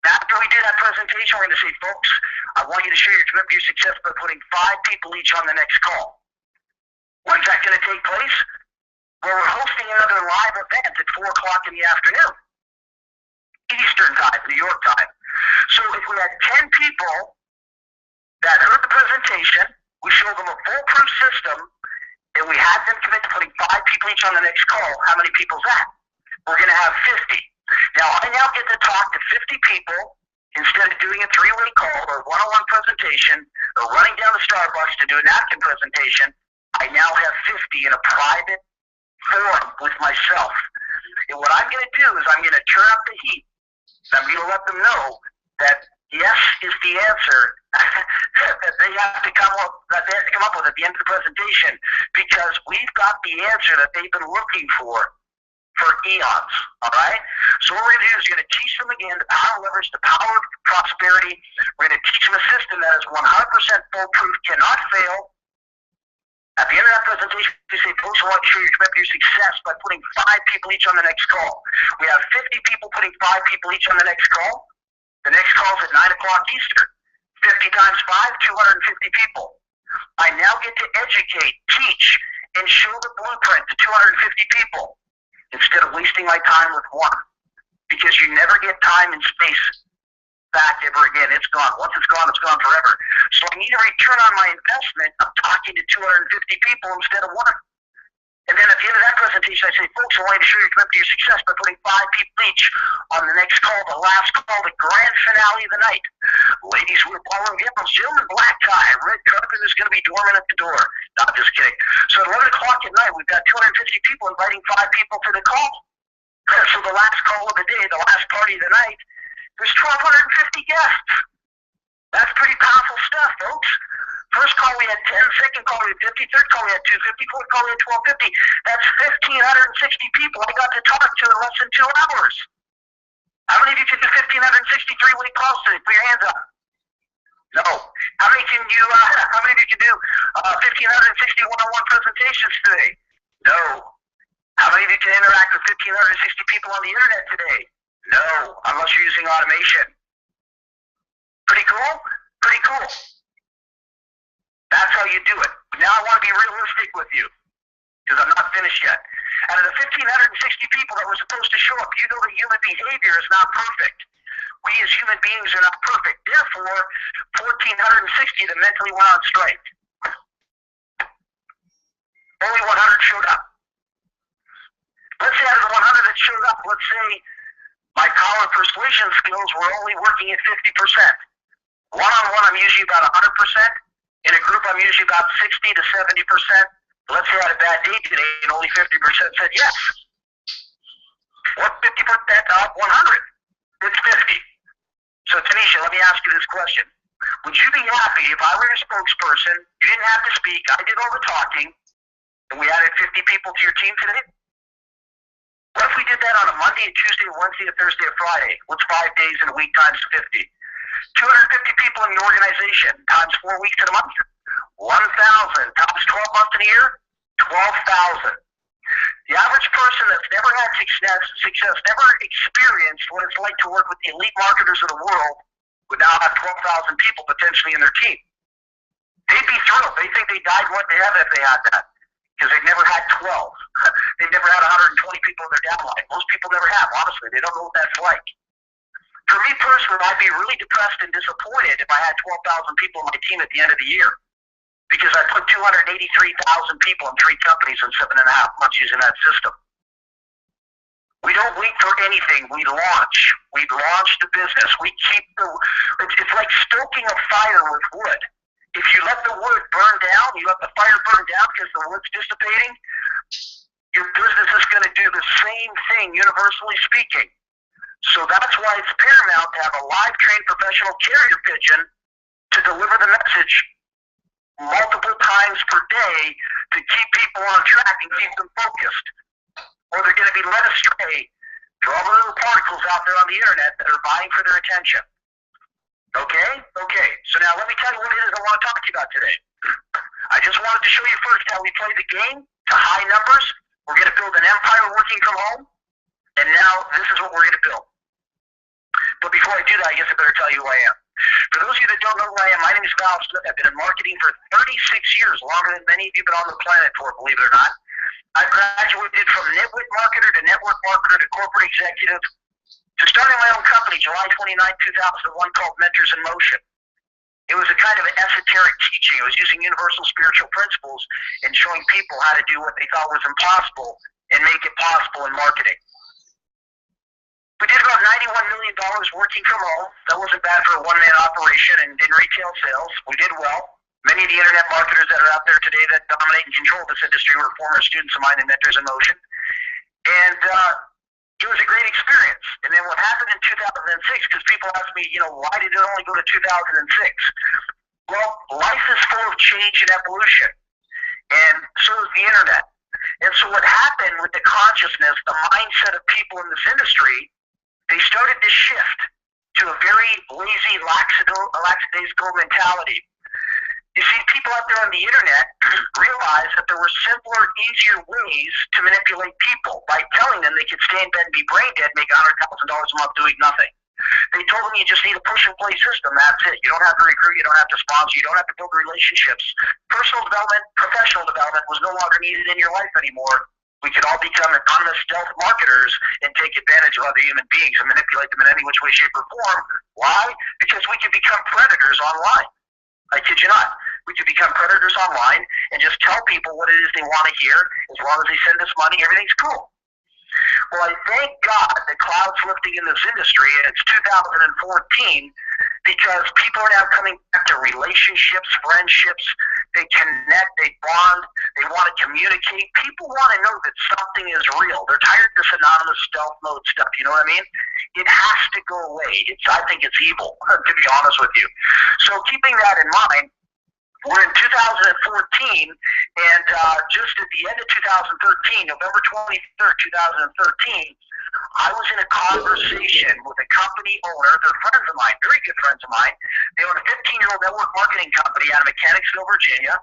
After we do that presentation, we're going to say, folks, I want you to share your commitment to your success by putting 5 people each on the next call. When's that going to take place? Well, we're hosting another live event at 4 o'clock in the afternoon, Eastern time, New York time. So if we had 10 people that heard the presentation, we showed them a foolproof system, and we had them commit to putting 5 people each on the next call, how many people's that? We're going to have 50. Now, I now get to talk to 50 people instead of doing a 3-way call or one-on-one presentation or running down to Starbucks to do a napkin presentation. I now have 50 in a private forum with myself. And what I'm going to do is I'm going to turn up the heat. I'm going to let them know that yes is the answer that they have to come up with at the end of the presentation, because we've got the answer that they've been looking for eons. All right. So what we're going to do is we're going to teach them again the power of leverage, the power of prosperity. We're going to teach them a system that is 100% foolproof, cannot fail. At the end of that presentation, we say, folks, I want to show your commitment to your success by putting 5 people each on the next call. We have 50 people putting 5 people each on the next call. The next call is at 9 o'clock Eastern. 50 times 5, 250 people. I now get to educate, teach, and show the blueprint to 250 people instead of wasting my time with one. Because you never get time and space back ever again. It's gone. Once it's gone forever. So I need a return on my investment of talking to 250 people instead of one. And then at the end of that presentation, I say, folks, I want you to show your commitment to your success by putting 5 people each on the next call, the last call, the grand finale of the night. Ladies, we're following gowns, gentlemen, black tie, red carpet is going to be dormant at the door. No, I'm just kidding. So at 11 o'clock at night, we've got 250 people inviting 5 people to the call. So the last call of the day, the last party of the night, there's 1,250 guests. That's pretty powerful stuff, folks. First call we had 10, second call we had 50, third call we had 250, fourth call we had 1,250. That's 1,560 people I got to talk to in less than 2 hours. How many of you can do 1,563 week calls today? Put your hands up. No. How many of you can do 1,560 one-on-one presentations today? No. How many of you can interact with 1,560 people on the internet today? No, unless you're using automation. Pretty cool? Pretty cool. That's how you do it. Now I want to be realistic with you, because I'm not finished yet. Out of the 1,560 people that were supposed to show up, you know that human behavior is not perfect. We as human beings are not perfect. Therefore, 1,460 that mentally went on strike. Only 100 showed up. Let's say out of the 100 that showed up, let's say my call and persuasion skills were only working at 50%. One-on-one, I'm usually about 100%. In a group, I'm usually about 60 to 70%. Let's say I had a bad day today and only 50% said yes. What 50% of 100? It's 50. So Tanisha, let me ask you this question. Would you be happy if I were your spokesperson, you didn't have to speak, I did all the talking, and we added 50 people to your team today? What if we did that on a Monday, a Tuesday, a Wednesday, a Thursday, a Friday? What's 5 days in a week times 50? 250 people in your organization times 4 weeks in a month. 1,000 times 12 months in a year. 12,000. The average person that's never had success, never experienced what it's like to work with the elite marketers of the world, would now have 12,000 people potentially in their team. They'd be thrilled. They think they died and went to heaven if they had that, because they've never had 12. They've never had 120 people in their downline. Most people never have, honestly. They don't know what that's like. For me personally, I'd be really depressed and disappointed if I had 12,000 people on my team at the end of the year, because I put 283,000 people in 3 companies in 7.5 months using that system. We don't wait for anything. We launch. We launch the business. We keep it's like stoking a fire with wood. If you let the wood burn down, you let the fire burn down because the wood's dissipating, your business is going to do the same thing, universally speaking. So that's why it's paramount to have a live trained professional carrier pigeon to deliver the message multiple times per day to keep people on track and keep them focused. Or they're going to be led astray to all the little particles out there on the internet that are vying for their attention. Okay? Okay. So now let me tell you what it is I want to talk to you about today. I just wanted to show you first how we play the game to high numbers. We're going to build an empire working from home. And now this is what we're going to build. But before I do that, I guess I better tell you who I am. For those of you that don't know who I am, my name is Val Smith. I've been in marketing for 36 years, longer than many of you have been on the planet for, believe it or not. I graduated from nitwit marketer to network marketer to corporate executive to starting my own company July 29, 2001 called Mentors in Motion. It was a kind of an esoteric teaching. It was using universal spiritual principles and showing people how to do what they thought was impossible and make it possible in marketing. We did about $91 million working from home. That wasn't bad for a one-man operation and in retail sales. We did well. Many of the internet marketers that are out there today that dominate and control this industry were former students of mine in Mentors in Motion. And it was a great experience. And then what happened in 2006, because people ask me, why did it only go to 2006? Well, life is full of change and evolution. And so is the internet. And so what happened with the consciousness, the mindset of people in this industry, they started to shift to a very lazy, lackadaisical mentality. You see, people out there on the internet realized that there were simpler, easier ways to manipulate people by telling them they could stay in bed and be brain dead, make $100,000 a month doing nothing. They told them you just need a push-and-play system. That's it. You don't have to recruit. You don't have to sponsor. You don't have to build relationships. Personal development, professional development was no longer needed in your life anymore. We could all become anonymous stealth marketers and take advantage of other human beings and manipulate them in any which way, shape, or form. Why? Because we could become predators online. I kid you not. We could become predators online and just tell people what it is they want to hear. As long as they send us money, everything's cool. Well, I thank God the cloud's lifting in this industry, and it's 2014, because people are now coming back to relationships, friendships. They connect, they bond, they want to communicate. People want to know that something is real. They're tired of this anonymous stealth mode stuff, you know what I mean? It has to go away. I think it's evil, to be honest with you. So keeping that in mind, we're in 2014, and just at the end of 2013, November 23rd, 2013, I was in a conversation with a company owner. They're friends of mine, very good friends of mine. They own a 15-year-old network marketing company out of Mechanicsville, Virginia,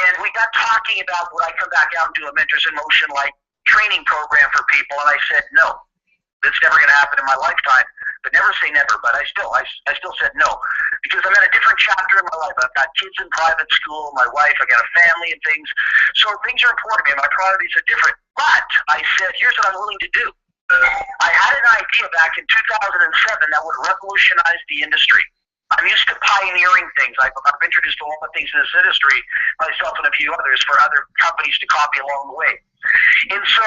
and we got talking about would I come back out and do a Mentors in Motion like training program for people, and I said no. That's never going to happen in my lifetime. But never say never. But I still said no, because I'm in a different chapter in my life. I've got kids in private school, my wife, I got a family and things. So things are important to me, and my priorities are different. But I said, here's what I'm willing to do. I had an idea back in 2007 that would revolutionize the industry. I'm used to pioneering things. I've introduced a lot of things in this industry, myself and a few others, for other companies to copy along the way. And so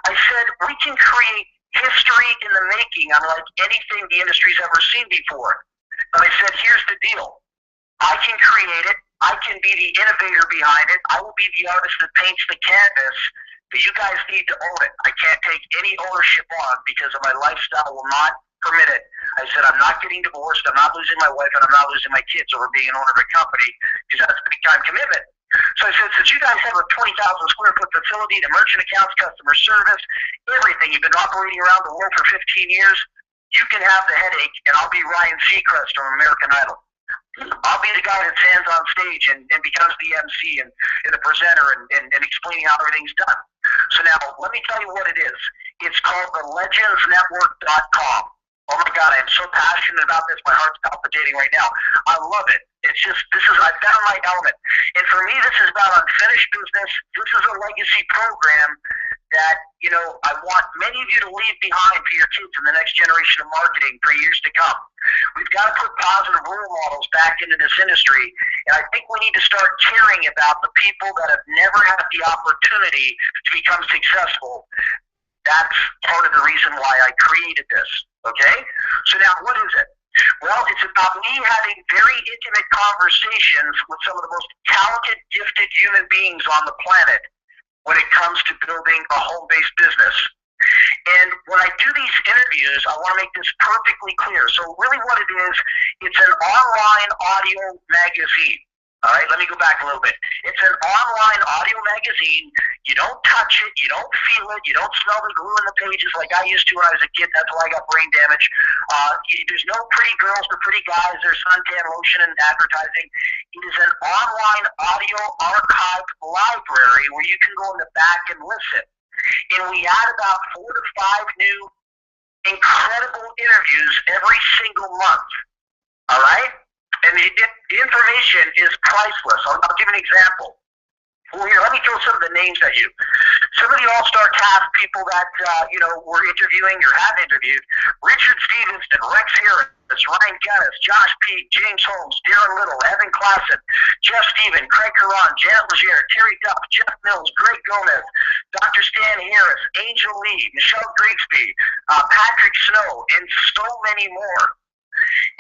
I said, we can create history in the making, unlike anything the industry's ever seen before. And I said, here's the deal. I can create it. I can be the innovator behind it. I will be the artist that paints the canvas, but you guys need to own it. I can't take any ownership on because of my lifestyle will not permit it. I said, I'm not getting divorced. I'm not losing my wife, and I'm not losing my kids over being an owner of a company, because that's a big-time commitment. So I said, since you guys have a 20,000 square foot facility, the merchant accounts, customer service, everything, you've been operating around the world for 15 years, you can have the headache, and I'll be Ryan Seacrest from American Idol. I'll be the guy that stands on stage and becomes the MC and the presenter and explaining how everything's done. So now, let me tell you what it is. It's called thelegendsnetwork.com. Oh my God, I am so passionate about this. My heart's palpitating right now. I love it. It's just, I've found my element. And for me, this is about unfinished business. This is a legacy program that, I want many of you to leave behind for your kids in the next generation of marketing for years to come. We've got to put positive role models back into this industry. And I think we need to start caring about the people that have never had the opportunity to become successful. That's part of the reason why I created this, okay? So now, what is it? Well, it's about me having very intimate conversations with some of the most talented, gifted human beings on the planet when it comes to building a home-based business. And when I do these interviews, I want to make this perfectly clear. So really what it is, it's an online audio magazine. All right, let me go back a little bit. It's an online audio magazine. You don't touch it. You don't feel it. You don't smell the glue in the pages like I used to when I was a kid. That's why I got brain damage. There's no pretty girls or pretty guys. There's suntan lotion and advertising. It is an online audio archive library where you can go in the back and listen. And we add about 4 to 5 new incredible interviews every single month. All right? And the information is priceless. I'll give an example. Well, here, let me throw some of the names at you. Some of the all-star cast people that, we're interviewing or have interviewed: Richard Stevenson, Rex Harris, Ryan Geddes, Josh Peet, James Holmes, Darren Little, Evan Klassen, Jeff Steven, Craig Caron, Janet Legere, Terry Duff, Jeff Mills, Greg Gomez, Dr. Stan Harris, Angel Lee, Michelle Grigsby, Patrick Snow, and so many more.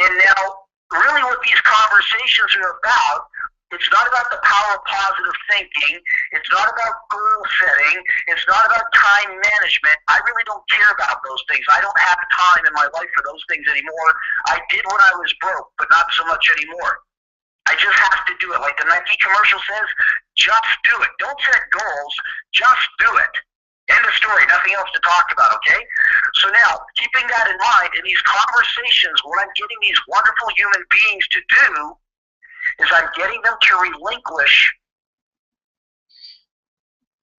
And now, really what these conversations are about, it's not about the power of positive thinking. It's not about goal setting. It's not about time management. I really don't care about those things. I don't have time in my life for those things anymore. I did when I was broke, but not so much anymore. I just have to do it. Like the Nike commercial says, just do it. Don't set goals. Just do it. End of story. Nothing else to talk about, okay? So now, keeping that in mind, in these conversations, what I'm getting these wonderful human beings to do is I'm getting them to relinquish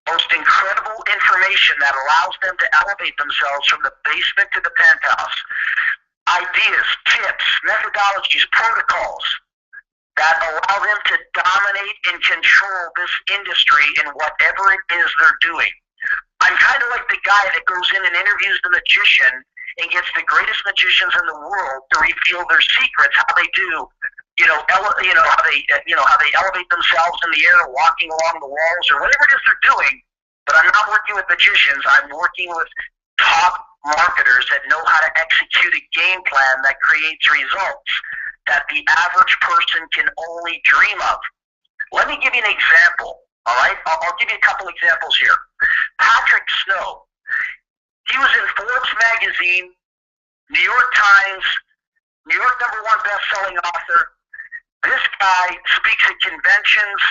most incredible information that allows them to elevate themselves from the basement to the penthouse. Ideas, tips, methodologies, protocols that allow them to dominate and control this industry in whatever it is they're doing. I'm kind of like the guy that goes in and interviews the magician and gets the greatest magicians in the world to reveal their secrets, how they do, how they elevate themselves in the air, walking along the walls, or whatever it is they're doing. But I'm not working with magicians. I'm working with top marketers that know how to execute a game plan that creates results that the average person can only dream of. Let me give you an example. All right, I'll give you a couple examples here. Patrick Snow, he was in Forbes magazine, New York Times, New York #1 best-selling author. This guy speaks at conventions.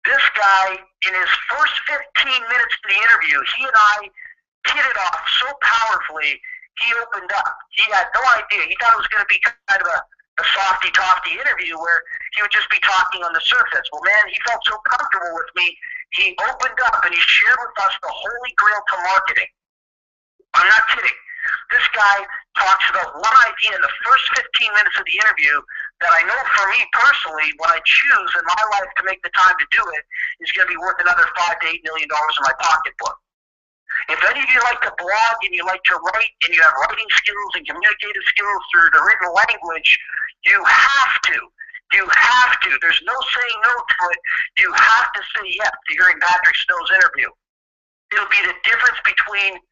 This guy, in his first 15 minutes of the interview, he and I hit it off so powerfully, he opened up. He had no idea. He thought it was going to be kind of a softy-tofty interview where he would just be talking on the surface. Well, man, he felt so comfortable with me, he opened up and he shared with us the holy grail to marketing. I'm not kidding. This guy talks about one idea in the first 15 minutes of the interview that I know for me personally, when I choose in my life to make the time to do it, is going to be worth another $5 to $8 million in my pocketbook. If any of you like to blog and you like to write and you have writing skills and communicative skills through the written language, you have to. You have to. There's no saying no to it. You have to say yes to hearing Patrick Snow's interview. It'll be the difference between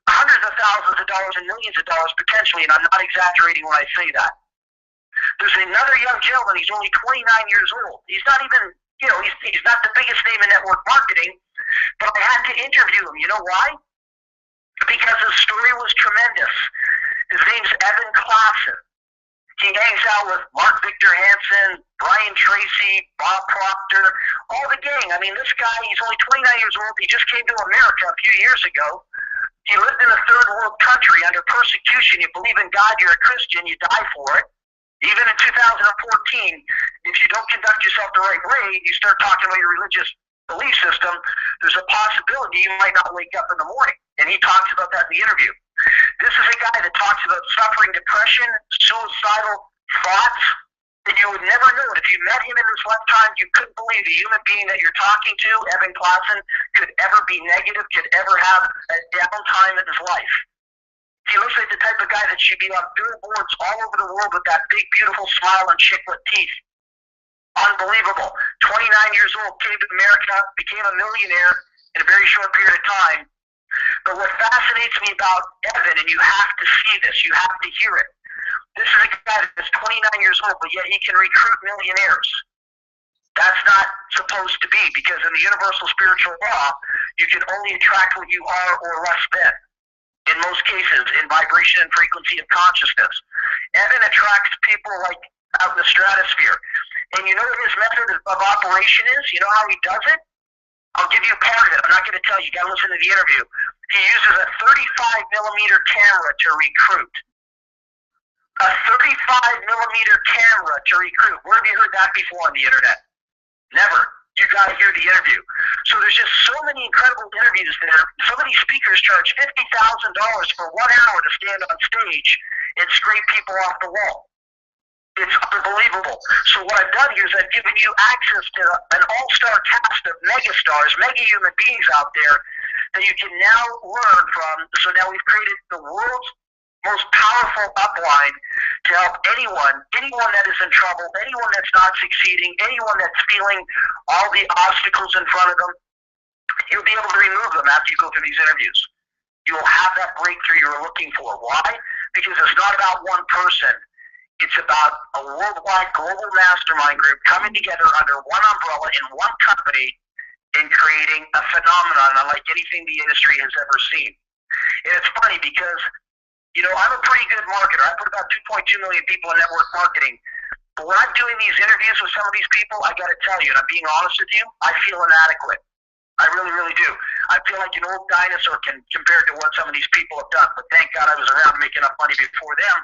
hundreds of thousands of dollars and millions of dollars potentially, and I'm not exaggerating when I say that. There's another young gentleman, he's only 29 years old. He's not even, he's not the biggest name in network marketing, but I had to interview him. You know why? Because his story was tremendous. His name's Evan Klassen. He hangs out with Mark Victor Hansen, Brian Tracy, Bob Proctor, all the gang. I mean, this guy, he's only 29 years old. He just came to America a few years ago. He lived in a third world country under persecution. You believe in God, you're a Christian, you die for it. Even in 2014, if you don't conduct yourself the right way, you start talking about your religious belief system, there's a possibility you might not wake up in the morning. And he talks about that in the interview. This is a guy that talks about suffering depression, suicidal thoughts, and you would never know it. If you met him in this lifetime, you couldn't believe the human being that you're talking to, Evan Klassen, could ever be negative, could ever have a downtime in his life. He looks like the type of guy that should be on billboards all over the world with that big, beautiful smile and chiclet teeth. Unbelievable. 29 years old, came to America, became a millionaire in a very short period of time. But what fascinates me about Evan, and you have to see this, you have to hear it. This is a guy that's 29 years old, but yet he can recruit millionaires. That's not supposed to be, because in the universal spiritual law, you can only attract what you are or less than. In most cases, in vibration and frequency of consciousness. Evan attracts people like out in the stratosphere. And you know what his method of operation is? You know how he does it? I'll give you part of it. I'm not going to tell you. You got to listen to the interview. He uses a 35 millimeter camera to recruit. A 35 millimeter camera to recruit. Where have you heard that before on the internet? Never. You got to hear the interview. So there's just so many incredible interviews there. Some of these speakers charge $50,000 for 1 hour to stand on stage and scrape people off the wall. It's unbelievable. So what I've done here is I've given you access to an all-star cast of megastars, mega human beings out there that you can now learn from. So now we've created the world's most powerful upline to help anyone that is in trouble, anyone that's not succeeding, anyone that's feeling all the obstacles in front of them. You'll be able to remove them after you go through these interviews. You will have that breakthrough you're looking for. Why? Because it's not about one person. It's about a worldwide global mastermind group coming together under one umbrella in one company and creating a phenomenon unlike anything the industry has ever seen. And it's funny because, you know, I'm a pretty good marketer. I put about 2.2 million people in network marketing. But when I'm doing these interviews with some of these people, I got to tell you, and I'm being honest with you, I feel inadequate. I really, really do. I feel like an old dinosaur compared to what some of these people have done. But thank God I was around making enough money before them,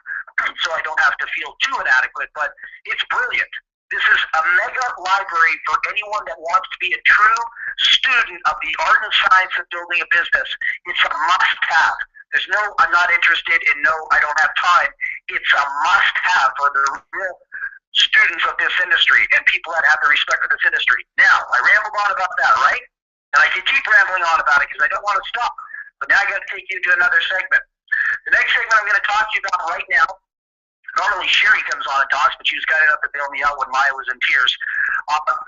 so I don't have to feel too inadequate. But it's brilliant. This is a mega library for anyone that wants to be a true student of the art and science of building a business. It's a must-have. There's no, I'm not interested, and no, I don't have time. It's a must-have for the real students of this industry and people that have the respect for this industry. Now, I rambled on about that, right? And I can keep rambling on about it because I don't want to stop. But now I got to take you to another segment. The next segment I'm going to talk to you about right now. Normally Sherry comes on and talks, but she was kind enough to bail me out when Maya was in tears.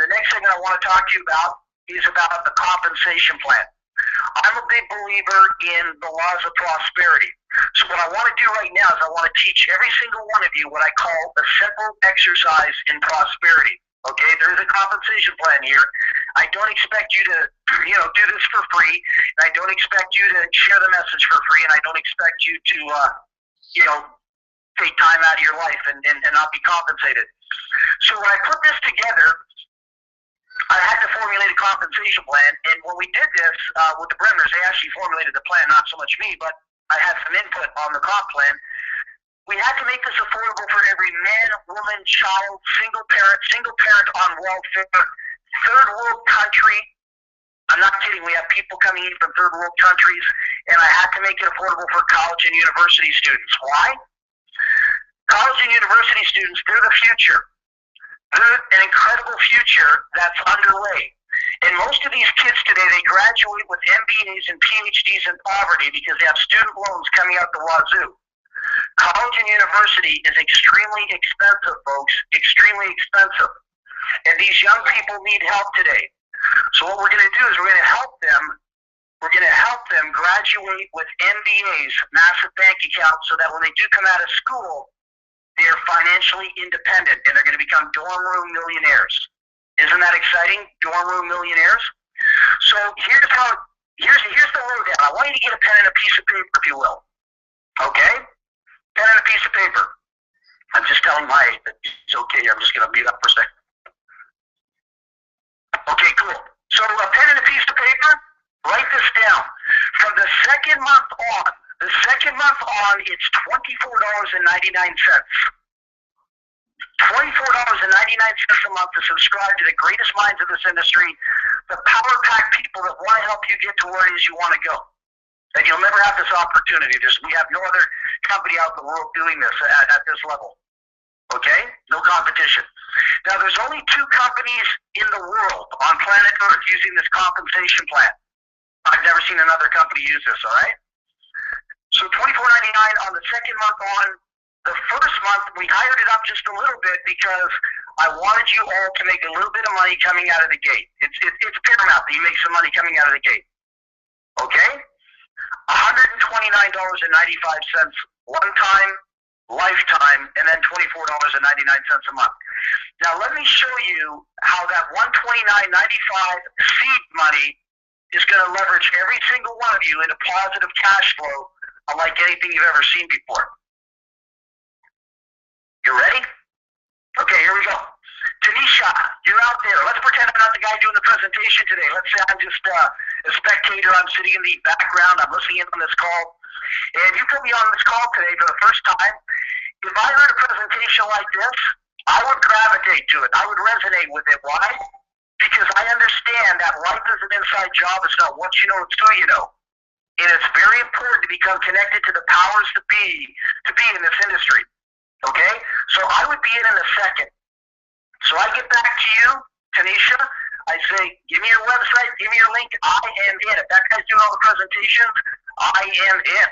The next segment I want to talk to you about is about the compensation plan. I'm a big believer in the laws of prosperity. So what I want to do right now is I want to teach every single one of you what I call a simple exercise in prosperity. Okay, there is a compensation plan here. I don't expect you to, do this for free. And I don't expect you to share the message for free. And I don't expect you to, take time out of your life and not be compensated. So when I put this together, I had to formulate a compensation plan. And when we did this with the Bremners, they actually formulated the plan, not so much me, but I had some input on the comp plan. We had to make this affordable for every man, woman, child, single parent on welfare, third world country. I'm not kidding. We have people coming in from third world countries, and I had to make it affordable for college and university students. Why? College and university students, they're the future. They're an incredible future that's underway. And most of these kids today, they graduate with MBAs and PhDs in poverty because they have student loans coming out the wazoo. College and university is extremely expensive, folks, extremely expensive. And these young people need help today. So what we're going to do is we're going to help them. We're going to help them graduate with MBAs, massive bank accounts, so that when they do come out of school, they're financially independent and they're going to become dorm room millionaires. Isn't that exciting? Dorm room millionaires. So here's the lowdown. I want you to get a pen and a piece of paper, if you will. Okay? Pen and a piece of paper. I'm just telling Maya that it's okay. I'm just going to mute up for a second. Okay, cool. So a pen and a piece of paper, write this down. From the second month on, it's $24.99. $24.99 a month to subscribe to the greatest minds of this industry, the power pack people that want to help you get to where it is you want to go. And you'll never have this opportunity. We have no other company out in the world doing this at this level. Okay? No competition. Now, there's only 2 companies in the world on planet Earth using this compensation plan. I've never seen another company use this, all right? So $24.99 on the second month on. The first month, we hired it up just a little bit because I wanted you all to make a little bit of money coming out of the gate. It's paramount that you make some money coming out of the gate. Okay? $129.95 one time, lifetime, and then $24.99 a month. Now let me show you how that $129.95 seed money is going to leverage every single one of you into positive cash flow unlike anything you've ever seen before. You ready? Okay, here we go. Tanisha, you're out there. Let's pretend I'm not the guy doing the presentation today. Let's say I'm just a spectator. I'm sitting in the background. I'm listening in on this call. And you put me on this call today for the first time. If I heard a presentation like this, I would gravitate to it. I would resonate with it. Why? Because I understand that life is an inside job. It's not what you know, it's who you know. And it's very important to become connected to the powers to be in this industry. Okay? So I would be in a second. So I get back to you, Tanisha. I say, give me your website, give me your link. I am in. If that guy's doing all the presentations, I am in.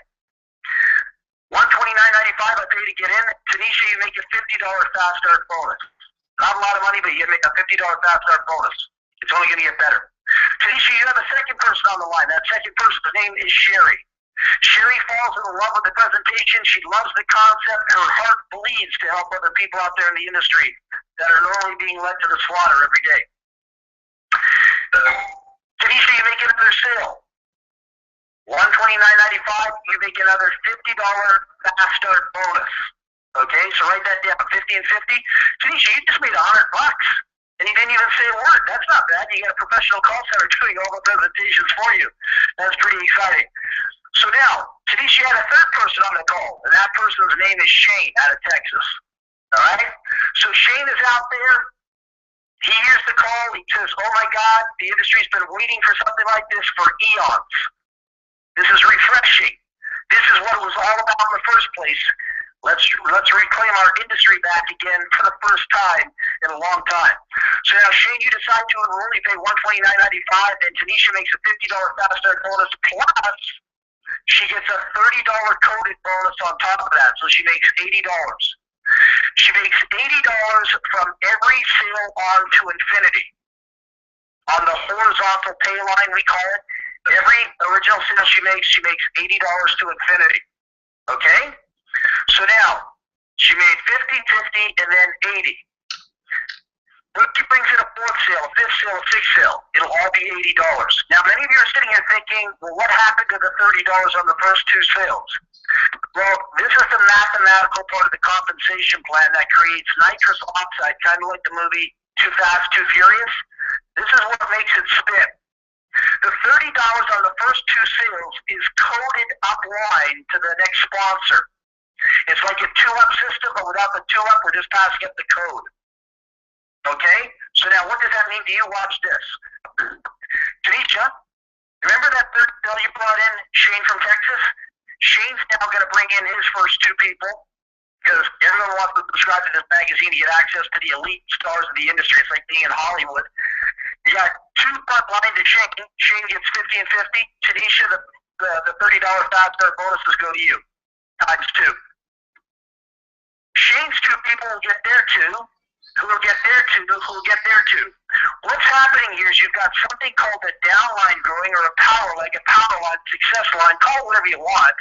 $129.95 I pay to get in. Tanisha, you make a $50 fast start bonus. Not a lot of money, but you make a $50 fast start bonus. It's only going to get better. Tanisha, you have a second person on the line. That second person's name is Sherry. Sherry falls in love with the presentation. She loves the concept. Her heart bleeds to help other people out there in the industry that are normally being led to the slaughter every day. Tanisha, you make another sale. $129.95, you make another $50 fast start bonus. Okay, so write that down, 50 and 50. Tanisha, you just made $100 and you didn't even say a word. That's not bad. You got a professional call center doing all the presentations for you. That's pretty exciting. So now, Tanisha had a third person on the call, and that person's name is Shane out of Texas. All right? So Shane is out there. He hears the call. He says, oh my God, the industry's been waiting for something like this for eons. This is refreshing. This is what it was all about in the first place. Let's reclaim our industry back again for the first time in a long time. So now, Shane, you decide to enroll. You pay $129.95, and Tanisha makes a $50 fast start bonus, plus she gets a $30 coded bonus on top of that, so she makes $80. She makes $80 from every sale on to infinity. On the horizontal pay line, we call it. Every original sale she makes $80 to infinity. Okay? So now, she made 50, 50, and then 80. When she brings in a fourth sale, a fifth sale, a sixth sale, it'll all be $80. Now, many of you are sitting here thinking, well, what happened to the $30 on the first two sales? Well, this is the mathematical part of the compensation plan that creates nitrous oxide, kind of like the movie Too Fast, Too Furious. This is what makes it spin. The $30 on the first two sales is coded upline to the next sponsor. It's like a 2-up system, but without the 2-up, we're just passing up the code. Okay? So now what does that mean to you? Watch this. Tanisha, remember that third bill you brought in, Shane from Texas? Shane's now going to bring in his first two people because everyone wants to subscribe to this magazine to get access to the elite stars of the industry. It's like being in Hollywood. You got two front line to Shane. Shane gets 50 and 50. Tanisha, the $30 fast start bonuses go to you, times 2. Shane's two people will get their 2, who will get their 2, who will get their 2. What's happening here is you've got something called a downline growing, or a power, like a power line, success line, call it whatever you want.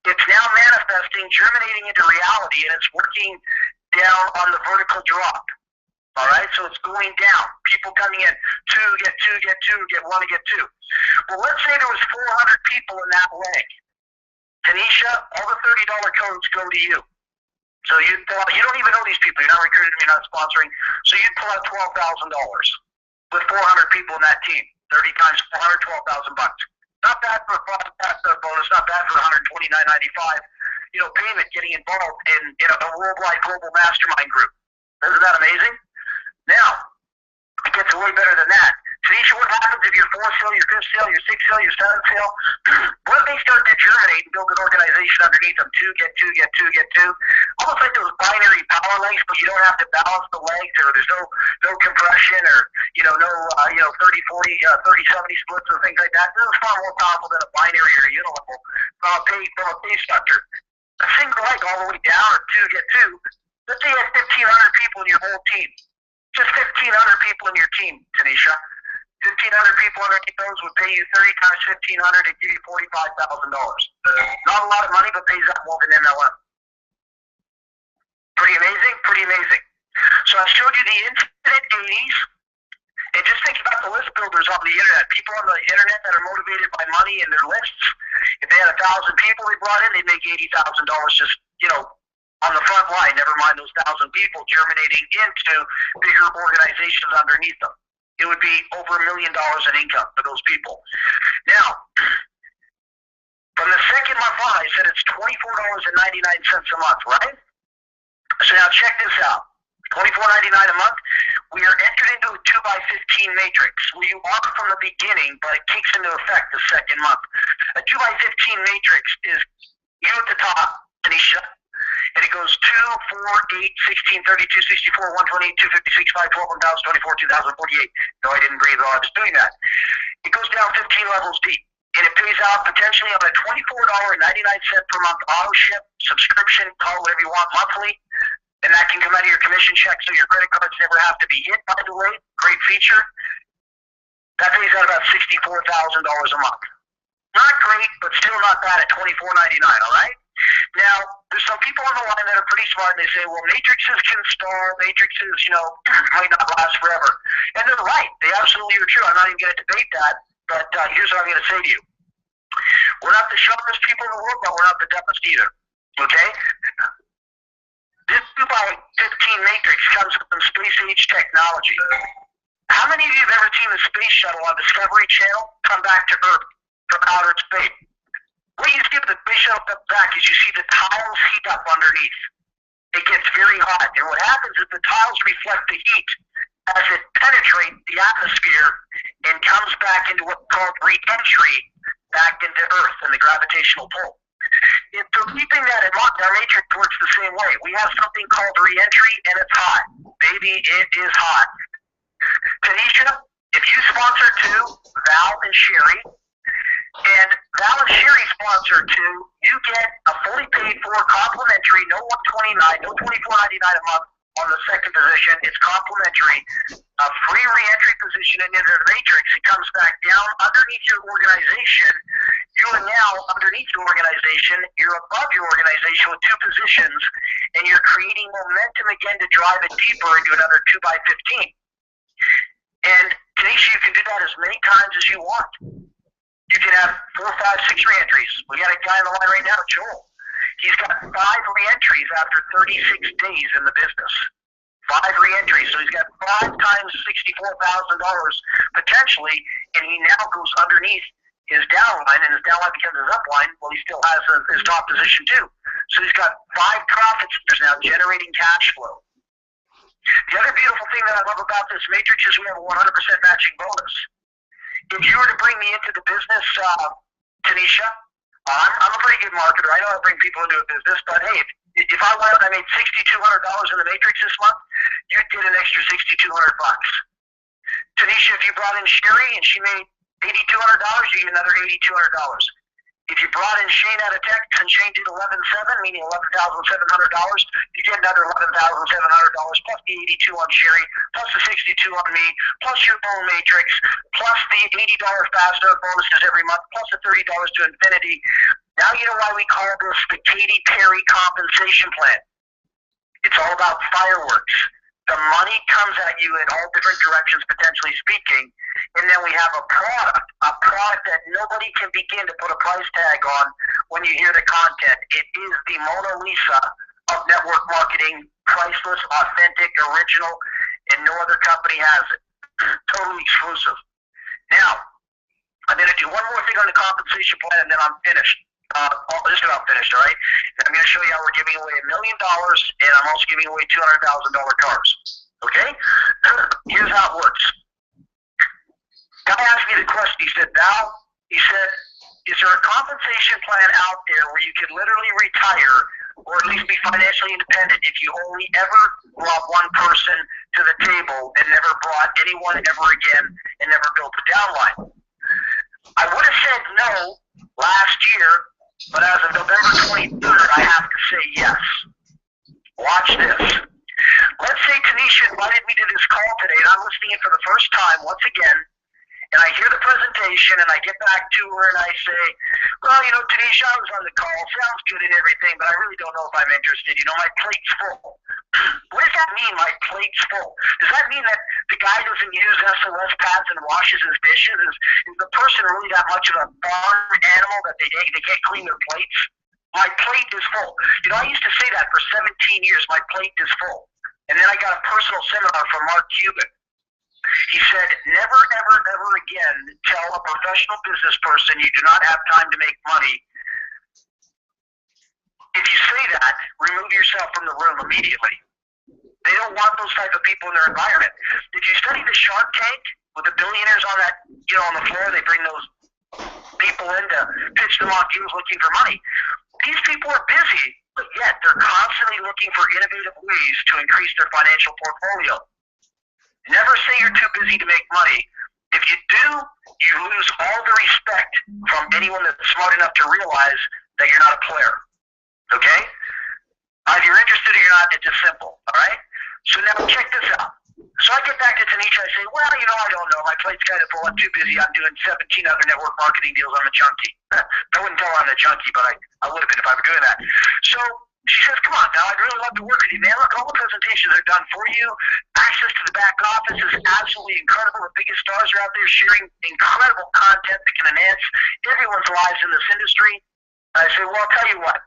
It's now manifesting, germinating into reality, and it's working down on the vertical drop. All right, so it's going down. People coming in, 2, get 2, get 2, get 1, get 2. Well, let's say there was 400 people in that leg. Tanisha, all the $30 codes go to you. So you don't even know these people. You're not recruiting them. You're not sponsoring. So you pull out $12,000 with 400 people in that team. 30 times 400, $12,000. Not bad for a bonus. Not bad for $129.95. Payment, getting involved in a worldwide global mastermind group. Isn't that amazing? Now, it gets way better than that. Tanisha, what happens if your 4th sale, your 5th sale, your 6th sale, your 7th sale, what if they start to germinate and build an organization underneath them? 2, get 2, get 2, get 2. Almost like those binary power legs, but you don't have to balance the legs, or there's no compression, or no 30-40, 30-70 splits or things like that. This is far more powerful than a binary or a unilevel from a pay structure. A single leg all the way down, or 2, get 2. Let's say you have 1,500 people in your whole team. Just 1,500 people in your team, Tanisha. 1,500 people underneath those would pay you 30 times 1,500 and give you $45,000. Not a lot of money, but pays out more than MLM. Pretty amazing, pretty amazing. So I showed you the infinite 80s, and just think about the list builders on the internet. People on the internet that are motivated by money and their lists. If they had 1,000 people they brought in, they'd make $80,000 just, on the front line, never mind those 1,000 people germinating into bigger organizations underneath them. It would be over $1 million in income for those people. Now, from the second month on, I said it's $24.99 a month, right? So now check this out. $24.99 a month. We are entered into a 2x15 matrix where you are from the beginning, but it kicks into effect the second month. A 2x15 matrix is you at the top, Tanisha, and it goes 2, 4, 8, 16, 32, 64, 128, 256, 5, 12, 1,024, 2,048. No, I didn't breathe while I was doing that. It goes down 15 levels deep, and it pays out potentially on a $24.99 per month auto ship subscription, call it whatever you want, monthly, and that can come out of your commission check, so your credit cards never have to be hit, by the way. Great feature. That pays out about $64,000 a month. Not great, but still not bad at $24.99, all right? Now, there's some people on the line that are pretty smart, and they say, well, matrices can stall, matrices, might not last forever. And they're right. They absolutely are true. I'm not even going to debate that, but here's what I'm going to say to you. We're not the sharpest people in the world, but we're not the dumbest either, okay? This 2x15 matrix comes from space age technology. How many of you have ever seen the space shuttle on Discovery Channel come back to Earth from outer space? What you see with the space shuttle comes back is you see the tiles heat up underneath. It gets very hot. And what happens is the tiles reflect the heat as it penetrates the atmosphere and comes back into what's called re-entry back into Earth and the gravitational pull. If they're keeping that in mind, our matrix works the same way. We have something called re-entry, and it's hot. Baby, it is hot. Tanisha, if you sponsor two, Val and Sherry, and Val and Sherry sponsor two, you get a fully paid for complimentary, no $129, no $24.99 a month on the second position. It's complimentary, a free re-entry position into the matrix. It comes back down underneath your organization. You are now underneath your organization. You're above your organization with two positions, and you're creating momentum again to drive it deeper into another 2x15. And Tanisha, you can do that as many times as you want. You can have 4, 5, 6 re-entries. We got a guy on the line right now, Joel. He's got 5 re-entries after 36 days in the business. 5 re-entries. So he's got 5 times $64,000 potentially, and he now goes underneath his downline, and his downline becomes his upline. Well, he still has his top position too. So he's got 5 profit centers now generating cash flow. The other beautiful thing that I love about this matrix is we have a 100% matching bonus. If you were to bring me into the business, Tanisha, I'm a pretty good marketer. I know I bring people into a business, but hey, if I went out and I made $6,200 in the matrix this month, you'd get an extra $6,200. Tanisha, if you brought in Sherry and she made $8,200, you get another $8,200. If you brought in Shane out of Texas and Shane did 11.7, meaning $11,700, you get another $11,700 plus the 82 on Sherry, plus the 62 on me, plus your own matrix, plus the $80 fast start bonuses every month, plus the $30 to infinity. Now you know why we call this the Katy Perry compensation plan. It's all about fireworks. The money comes at you in all different directions, potentially speaking, and then we have a product that nobody can begin to put a price tag on when you hear the content. It is the Mona Lisa of network marketing, priceless, authentic, original, and no other company has it. Totally exclusive. Now, I'm going to do one more thing on the compensation plan, and then I'm finished. Just about finished, all right? And I'm going to show you how we're giving away $1 million, and I'm also giving away $200,000 cars. Okay? Here's how it works. Guy asked me the question. He said, Val, is there a compensation plan out there where you could literally retire or at least be financially independent if you only ever brought one person to the table and never brought anyone ever again and never built a downline? I would have said no last year, but as of November 23rd, I have to say yes. Watch this. Let's say Tanisha invited me to this call today, and I'm listening in for the first time once again, And I hear the presentation, and I get back to her, and I say, well, you know, Tanisha, I was on the call. Sounds good and everything, but I really don't know if I'm interested. You know, my plate's full. What does that mean, my plate's full? Does that mean that the guy doesn't use SOS pads and washes his dishes? Is the person really that much of a farm animal that they can't clean their plates? My plate is full. You know, I used to say that for 17 years. My plate is full. And then I got a personal seminar from Mark Cuban. He said, never, ever, ever again tell a professional business person you do not have time to make money. If you say that, remove yourself from the room immediately. They don't want those type of people in their environment. Did you study the Shark Tank with the billionaires on that, you know, on the floor? They bring those people in to pitch them on deals looking for money. These people are busy, but yet they're constantly looking for innovative ways to increase their financial portfolio. Never say you're too busy to make money. If you do, you lose all the respect from anyone that's smart enough to realize that you're not a player. Okay? If you're interested or you're not, it's just simple. All right? So now check this out. So I get back to Tanisha, I say, well, you know, I don't know. My plate's kind of full. I'm too busy. I'm doing 17 other network marketing deals. I'm a junkie. I wouldn't tell her I'm a junkie, but I would have been if I were doing that. So she says, come on now, I'd really love to work with you, man. Look, all the presentations are done for you. Access to the back office is absolutely incredible. The biggest stars are out there sharing incredible content that can enhance everyone's lives in this industry. I say, well, I'll tell you what.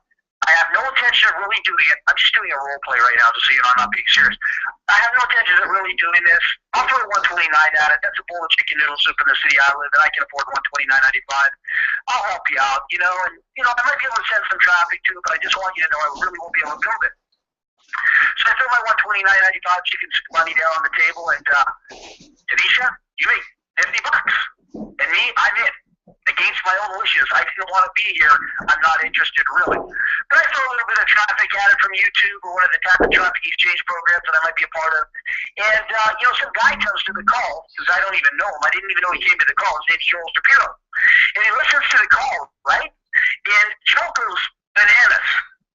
I have no intention of really doing it. I'm just doing a role play right now, just so you know I'm not being serious. I have no intention of really doing this. I'll throw $129 at it. That's a bowl of chicken noodle soup in the city I live in. I can afford $129.95. I'll help you out, you know, and, you know, I might be able to send some traffic to it, but I just want you to know I really won't be able to build it. So I throw my $129.95 chicken money down on the table, and Tanisha, you make $50. And me, I'm in. Against my own wishes. I didn't want to be here. I'm not interested, really. But I throw a little bit of traffic at it from YouTube or one of the type of traffic exchange programs that I might be a part of. And, you know, some guy comes to the call, because I don't even know him. I didn't even know he came to the call. His name's Joel Shapiro. And he listens to the call, right? And Joel goes bananas.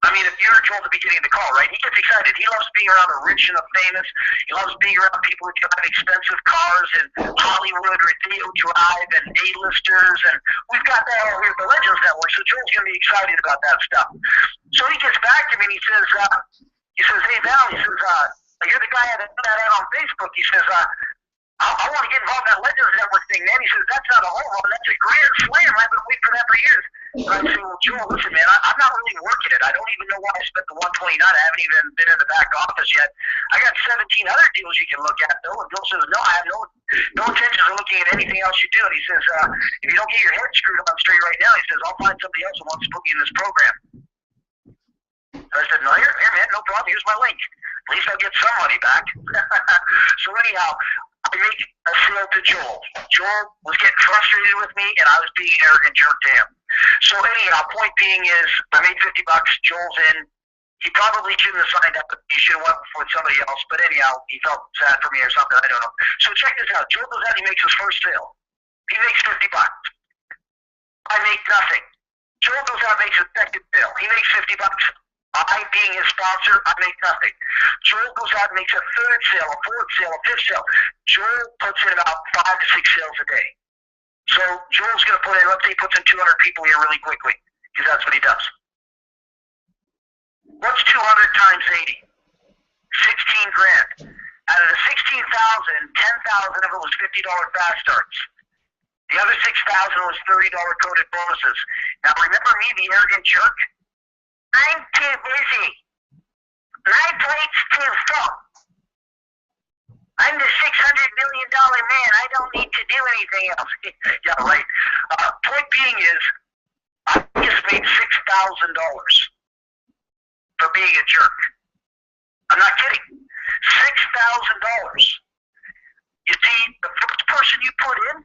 I mean, if you heard Joel at the beginning of the call, right? He gets excited. He loves being around the rich and the famous. He loves being around people who drive expensive cars and Hollywood or Rodeo Drive and A-listers. And we've got that all here at the Legends Network. So Joel's going to be excited about that stuff. So he gets back to me and he says, hey, Val, he says, you're the guy that put that out on Facebook. He says, I want to get involved in that Legends Network thing, man. He says, that's not a home run. That's a grand slam. I've been waiting for that for years. And I say, well, Joel, listen, man, I'm not really working it. I don't even know why I spent the $129. I haven't even been in the back office yet. I got 17 other deals you can look at, Bill. And Bill says, no, I have no intentions of looking at anything else you do. And he says, if you don't get your head screwed on straight right now, he says, I'll find somebody else who wants to put me in this program. And I said, no, here, man, no problem. Here's my link. At least I'll get some money back. So anyhow, I make a sale to Joel. Joel was getting frustrated with me, and I was being an arrogant jerk to him. So anyhow, point being is, I made $50. Joel's in. He probably shouldn't have signed up, but he should have went with somebody else. But anyhow, he felt sad for me or something. I don't know. So check this out. Joel goes out and he makes his first sale. He makes $50. I make nothing. Joel goes out and makes a second sale. He makes $50. I, being his sponsor, I make nothing. Joel goes out and makes a third sale, a fourth sale, a fifth sale. Joel puts in about 5 to 6 sales a day. So Joel's going to put in, let's say he puts in 200 people here really quickly, because that's what he does. What's 200 times 80? 16 grand. Out of the 16,000, 10,000 of it was $50 fast starts. The other 6,000 was $30 coded bonuses. Now remember me, the arrogant jerk? I'm too busy. My plate's too full. I'm the $600 million man. I don't need to do anything else. Yeah, right. Point being is, I just made $6,000 for being a jerk. I'm not kidding. $6,000. You see, the first person you put in,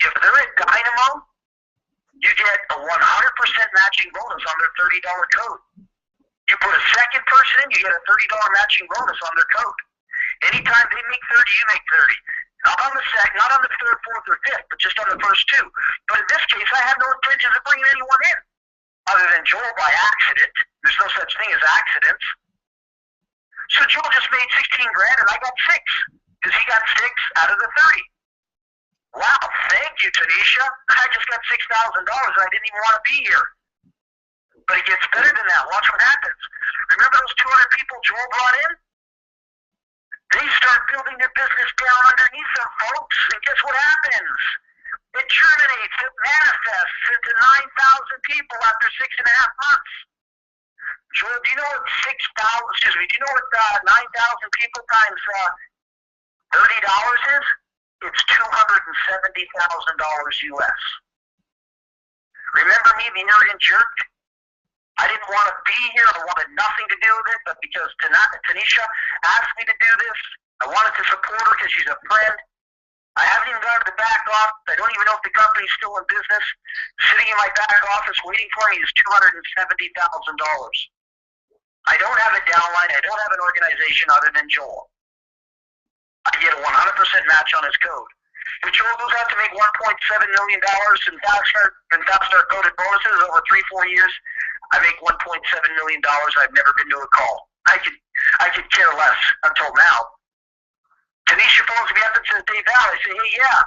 if they're at Dynamo, you get a 100% matching bonus on their $30 code. You put a second person in, you get a $30 matching bonus on their code. Anytime they make 30, you make 30. Not on the second, not on the third, fourth, or fifth, but just on the first two. But in this case, I have no intention of bringing anyone in, other than Joel by accident. There's no such thing as accidents. So Joel just made 16 grand, and I got 6, because he got 6 out of the 30. Wow, thank you, Tanisha. I just got $6,000 and I didn't even want to be here. But it gets better than that. Watch what happens. Remember those 200 people Joel brought in? They start building their business down underneath them, folks. And guess what happens? It germinates, it manifests into 9,000 people after 6.5 months. Joel, do you know what 9,000 people times $30 is? It's $270,000 US. Remember me, the arrogant jerk? I didn't want to be here. I wanted nothing to do with it, but because Tanisha asked me to do this, I wanted to support her because she's a friend. I haven't even gone to the back office. I don't even know if the company's still in business. Sitting in my back office waiting for me is $270,000. I don't have a downline. I don't have an organization other than Joel. I get a 100% match on his code. If Joel goes out to make $1.7 million in Fast coded bonuses over 3-4 years, I make $1.7 million. I've never been to a call. I could care less until now. Tanisha phones me up and says, Dave Val. I say, hey, yeah.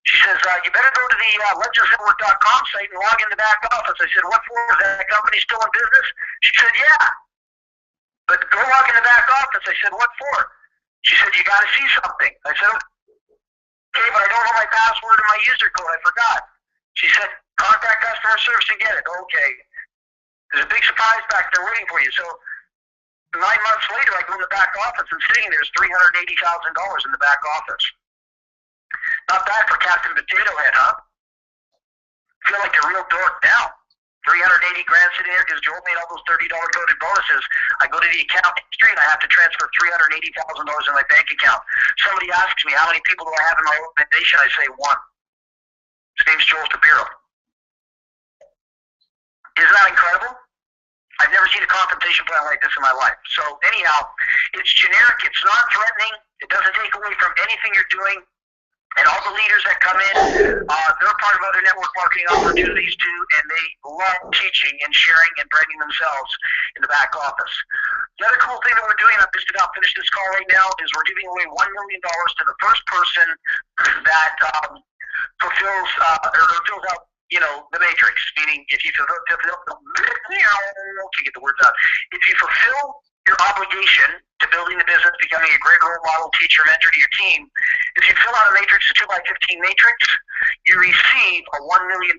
She says, you better go to the legendsnetwork.com site and log in the back office. I said, what for? Is that company still in business? She said, yeah. But go log in the back office. I said, what for? She said, you got to see something. I said, okay, but I don't know my password or my user code. I forgot. She said, contact customer service and get it. Okay. There's a big surprise back there waiting for you. So 9 months later, I go in the back office and sitting there's $380,000 in the back office. Not bad for Captain Potato Head, huh? Feel like a real dork now. 380 grand sitting there because Joel made all those $30 coded bonuses. I go to the account history and I have to transfer $380,000 in my bank account. Somebody asks me, how many people do I have in my organization? I say 1. His name's Joel Shapiro. Isn't that incredible? I've never seen a compensation plan like this in my life. So anyhow, it's generic, it's non-threatening, it doesn't take away from anything you're doing. And all the leaders that come in, they're part of other network marketing opportunities too, and they love teaching and sharing and branding themselves in the back office. The other cool thing that we're doing, I'm just about finished this call right now, is we're giving away $1 million to the first person that fills out, the matrix. Meaning, if you fulfill, can't get the words out. If you fulfill your obligation to building the business, becoming a great role model, teacher, mentor to your team, if you fill out a matrix, a 2x15 matrix, you receive a $1 million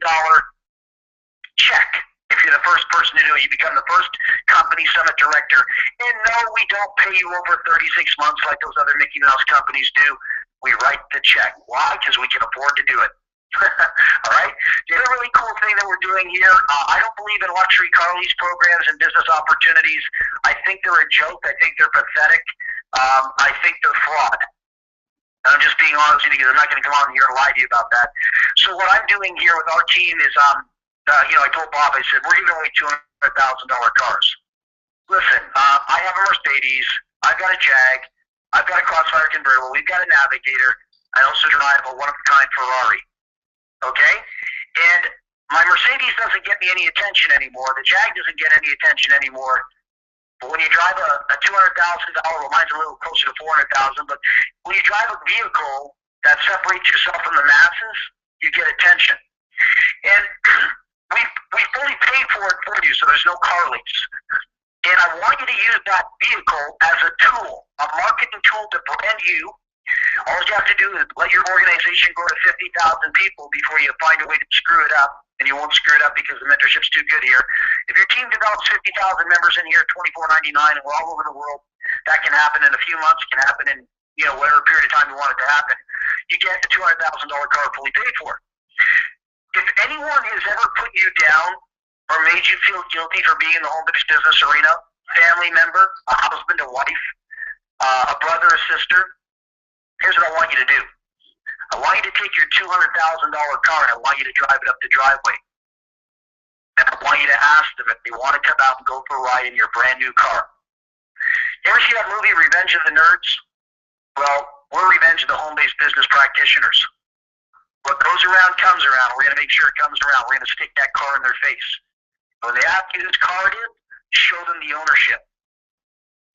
check. If you're the first person to do it, you become the first company summit director. And no, we don't pay you over 36 months like those other Mickey Mouse companies do. We write the check. Why? Because we can afford to do it. All right. The other really cool thing that we're doing here, I don't believe in luxury car lease programs and business opportunities. I think they're a joke. I think they're pathetic. I think they're fraud. And I'm just being honest with you because I'm not going to come on here and lie to you about that. So what I'm doing here with our team is, I told Bob, I said, we're giving away $200,000 cars. Listen, I have a Mercedes. I've got a Jag. I've got a Crossfire convertible. We've got a Navigator. I also drive a one-of-a-kind Ferrari. Okay? And my Mercedes doesn't get me any attention anymore. The Jag doesn't get any attention anymore. But when you drive a $200,000, well, mine's a little closer to $400,000, but when you drive a vehicle that separates yourself from the masses, you get attention. And we fully pay for it for you, so there's no car lease. And I want you to use that vehicle as a tool, a marketing tool to brand you. All you have to do is let your organization grow to 50,000 people before you find a way to screw it up. And you won't screw it up because the mentorship's too good here. If your team develops 50,000 members in here, $24.99, and we're all over the world, that can happen in a few months, can happen in whatever period of time you want it to happen. You get a $200,000 car fully paid for. If anyone has ever put you down or made you feel guilty for being in the home-based business arena, family member, a husband, a wife, a brother, a sister, here's what I want you to do. I want you to take your $200,000 car and I want you to drive it up the driveway. And I want you to ask them if they want to come out and go for a ride in your brand new car. You ever see that movie Revenge of the Nerds? Well, we're Revenge of the Home-Based Business Practitioners. What goes around comes around. We're going to make sure it comes around. We're going to stick that car in their face. When they ask you whose car it is, show them the ownership.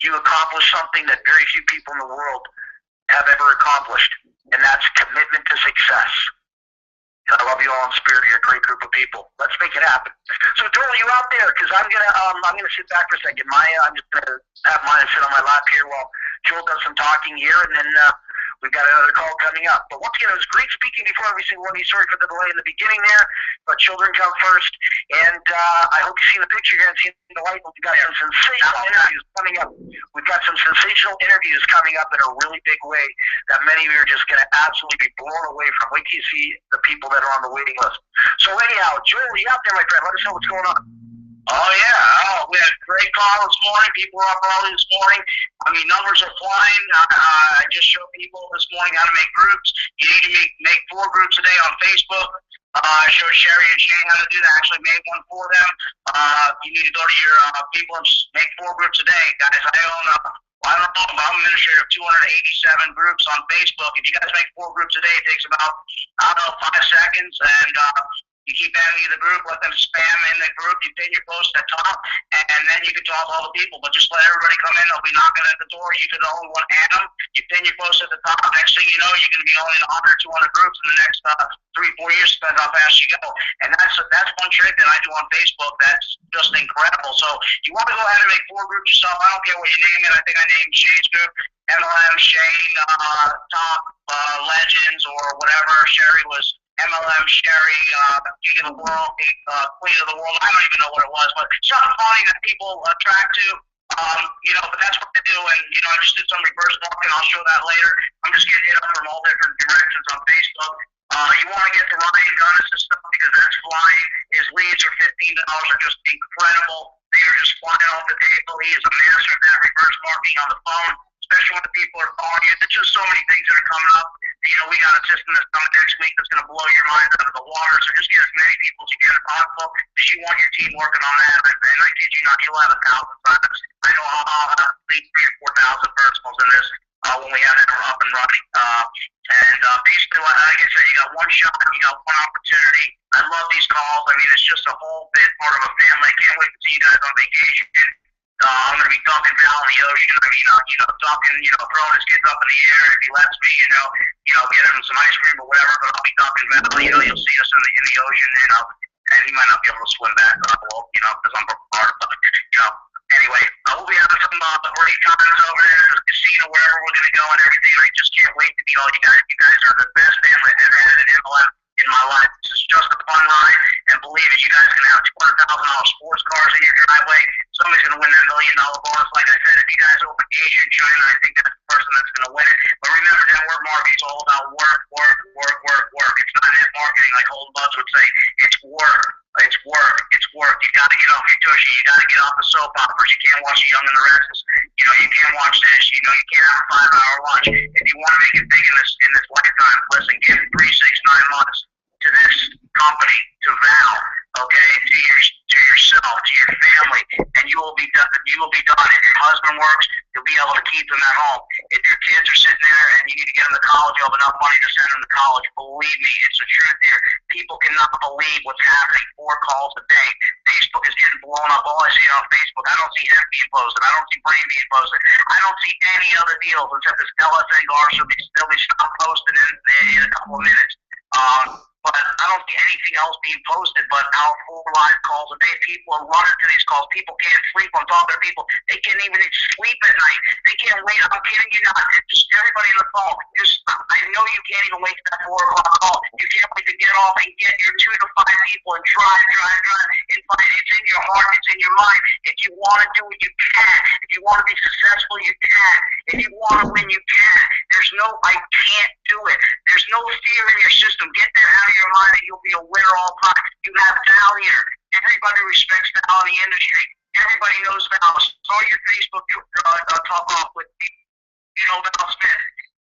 You accomplish something that very few people in the world have ever accomplished, and that's commitment to success. I love you all in spirit. You're a great group of people. Let's make it happen. So, Doral, you out there? Because I'm gonna sit back for a second. I'm just gonna have Maya sit on my lap here while Joel does some talking here, and then we've got another call coming up. But once again, it was great speaking before every single one of you. Sorry for the delay in the beginning there, but children come first. And I hope you see the picture here and see the light. We've got some sensational interviews coming up. We've got some sensational interviews coming up in a really big way that many of you are just going to absolutely be blown away from. Wait till you see the people that are on the waiting list. So anyhow, Joel, you out there, my friend? Let us know what's going on. Oh yeah, we had a great call this morning. People were up early this morning. I mean, numbers are flying. I just showed people this morning how to make groups. You need to make 4 groups a day on Facebook. I showed Sherry and Shane how to do that. Actually made one for them. You need to go to your people and just make 4 groups a day, guys. I don't know, but I'm administrator of 287 groups on Facebook. If you guys make 4 groups a day, it takes about, 5 seconds, and you keep adding to the group, let them spam in the group, you pin your post at the top, and then you can talk to all the people. But just let everybody come in, they'll be knocking at the door, you can only want to add them, you pin your post at the top, next thing you know, you're going to be only in 100, 200 groups in the next 3-4 years, depends how fast you go. And that's one trick that I do on Facebook that's just incredible. So you want to go ahead and make 4 groups yourself. I don't care what you name it. I think I named Shane's group MLM, Shane, Top Legends, or whatever. Sherry was MLM Sherry, King of the World, Queen of the World. I don't even know what it was, but something funny that people attract to. But that's what they do. And, I just did some reverse marketing. I'll show that later. I'm just getting hit up from all different directions on Facebook. You want to get to Ryan Gunnis and stuff because that's flying. His leads for $15 are just incredible. They are just flying off the table. He is a master of that reverse marketing on the phone, especially when the people are calling you. There's just so many things that are coming up. We got a system that's coming next week that's going to blow your mind out of the water. So just get as many people as you can as possible because you want your team working on that. And I kid you not, you'll have 1,000 signups. I know I'll have at least 3,000 or 4,000 personals in this when we have it up and running. Basically, like I said, you got one shot, you got one opportunity. I love these calls. I mean, it's just a whole bit part of a family. I can't wait to see you guys on vacation. I'm going to be dumping Val in the ocean. I mean, dumping, throwing his kids up in the air. If he lets me, get him some ice cream or whatever, but I'll be dumping Val. You'll see us in the ocean, and he might not be able to swim back up, because I'm from Florida, but, anyway, we'll be having some great times over there at the casino, wherever we're going to go and everything. I just can't wait to meet all you guys. You guys are the best family I've ever had in my life. This is just a fun ride, and believe it, you guys can have $200,000 sports cars in your driveway. Somebody's going to win that $1 million bonus. Like I said, if you guys open Asia and China, I think that's the person that's going to win it. But remember, network marketing is all about work. It's not net marketing like Holden Buds would say. It's work. It's work. You got to get off your tushy. You got to get off the soap operas. You can't watch Young and the Restless. You can't watch this. You can't have a 5-hour lunch. If you want to make it big in this lifetime, listen, give 3, 6, 9 months to this company, to Val, okay, to yourself, to your family, and you will be done. If your husband works, you'll be able to keep them at home. If your kids are sitting there and you need to get them to college, you'll have enough money to send them to college. Believe me, it's the truth here. People cannot believe what's happening. 4 calls a day. Facebook is getting blown up. All I see on Facebook, I don't see hemp being posted. I don't see brain being posted. I don't see any other deals except this LSN Garza will be stopped posted in a couple of minutes. But I don't see anything else being posted but our 4 live calls a day. People are running to these calls. People can't sleep on top of their people. They can't even sleep at night. They can't wait. I'm kidding you not. Just everybody on the phone. I know you can't even wait for that 4 o'clock call. You can't wait to get off and get your 2 to 5 people and drive. It's in your heart. It's in your mind. If you want to do it, you can. If you want to be successful, you can. If you want to win, you can. There's no I can't do it. There's no fear in your system. Get that out of your mind and you'll be a winner all time. You have Val here. Everybody respects Val in the industry. Everybody knows Val. Start your Facebook talk off with Val Smith.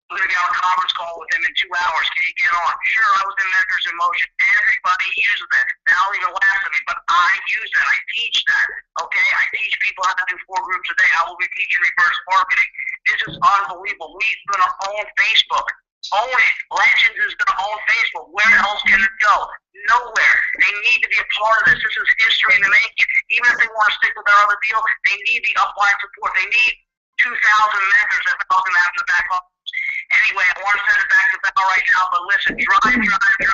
We're going to get on a conference call with him in 2 hours. Can you get on? Sure, I was in Mentors in Motion. Everybody uses that. Val even laughs at me, but I use that. I teach that. Okay? I teach people how to do 4 groups a day. I will be teaching reverse marketing. This is unbelievable. We're going to own Facebook. Own it. Legends is going to own Facebook. Where else can it go? Nowhere. They need to be a part of this. This is history in the making. Even if they want to stick with their other deal, they need the upline support. They need 2,000 mentors that help them out in the back office. Anyway, I want to send it back to Val right now, but listen, drive to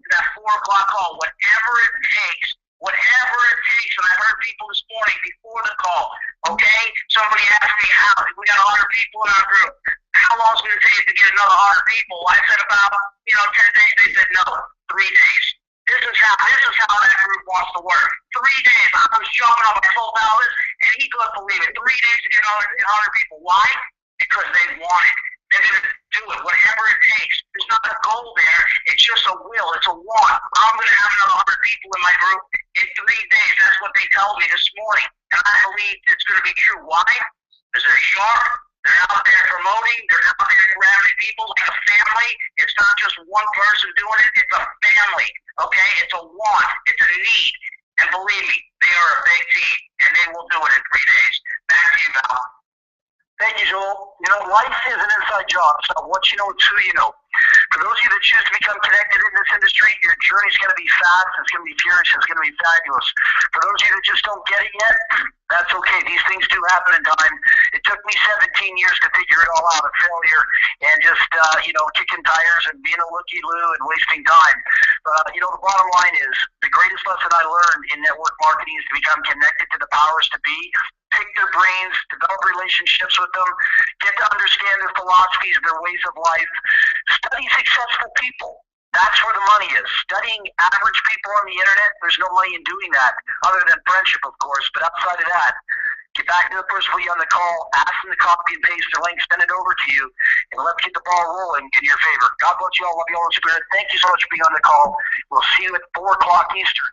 that 4 o'clock call, whatever it takes, and I heard people this morning before the call, okay? Somebody asked me how, we got 100 people in our group, how long is it going to take to get another 100 people? I said about, 10 days. They said no, 3 days. This is how that group wants to work. 3 days. I was jumping on my told Val this, and he couldn't believe it. 3 days to get 100 people. Why? Because they want it. They're going to do it, whatever it takes. There's not a goal there. It's just a will. It's a want. I'm going to have another 100 people in my group in 3 days. That's what they told me this morning. And I believe it's going to be true. Why? Because they're sharp. They're out there promoting. They're out there grabbing people like a family. It's not just one person doing it. It's a family. Okay? It's a want. It's a need. And believe me, they are a big team. And they will do it in 3 days. Back to you, Val. Thank you, Joel. Life is an inside job. It's not what you know, it's who you know. For those of you that choose to become connected in this industry, your journey's going to be fast, it's going to be furious, it's going to be fabulous. For those of you that just don't get it yet, that's okay. These things do happen in time. It took me 17 years to figure it all out of failure and just, kicking tires and being a looky-loo and wasting time. But, the bottom line is the greatest lesson I learned in network marketing is to become connected to the powers to be. Pick their brains, develop relationships with them, get to understand their philosophies, their ways of life. Study successful people. That's where the money is. Studying average people on the internet, there's no money in doing that, other than friendship, of course. But outside of that, get back to the person on the call, ask them to copy and paste their link, send it over to you, and let's get the ball rolling in your favor. God bless you all. Love you all in spirit. Thank you so much for being on the call. We'll see you at 4 o'clock Eastern.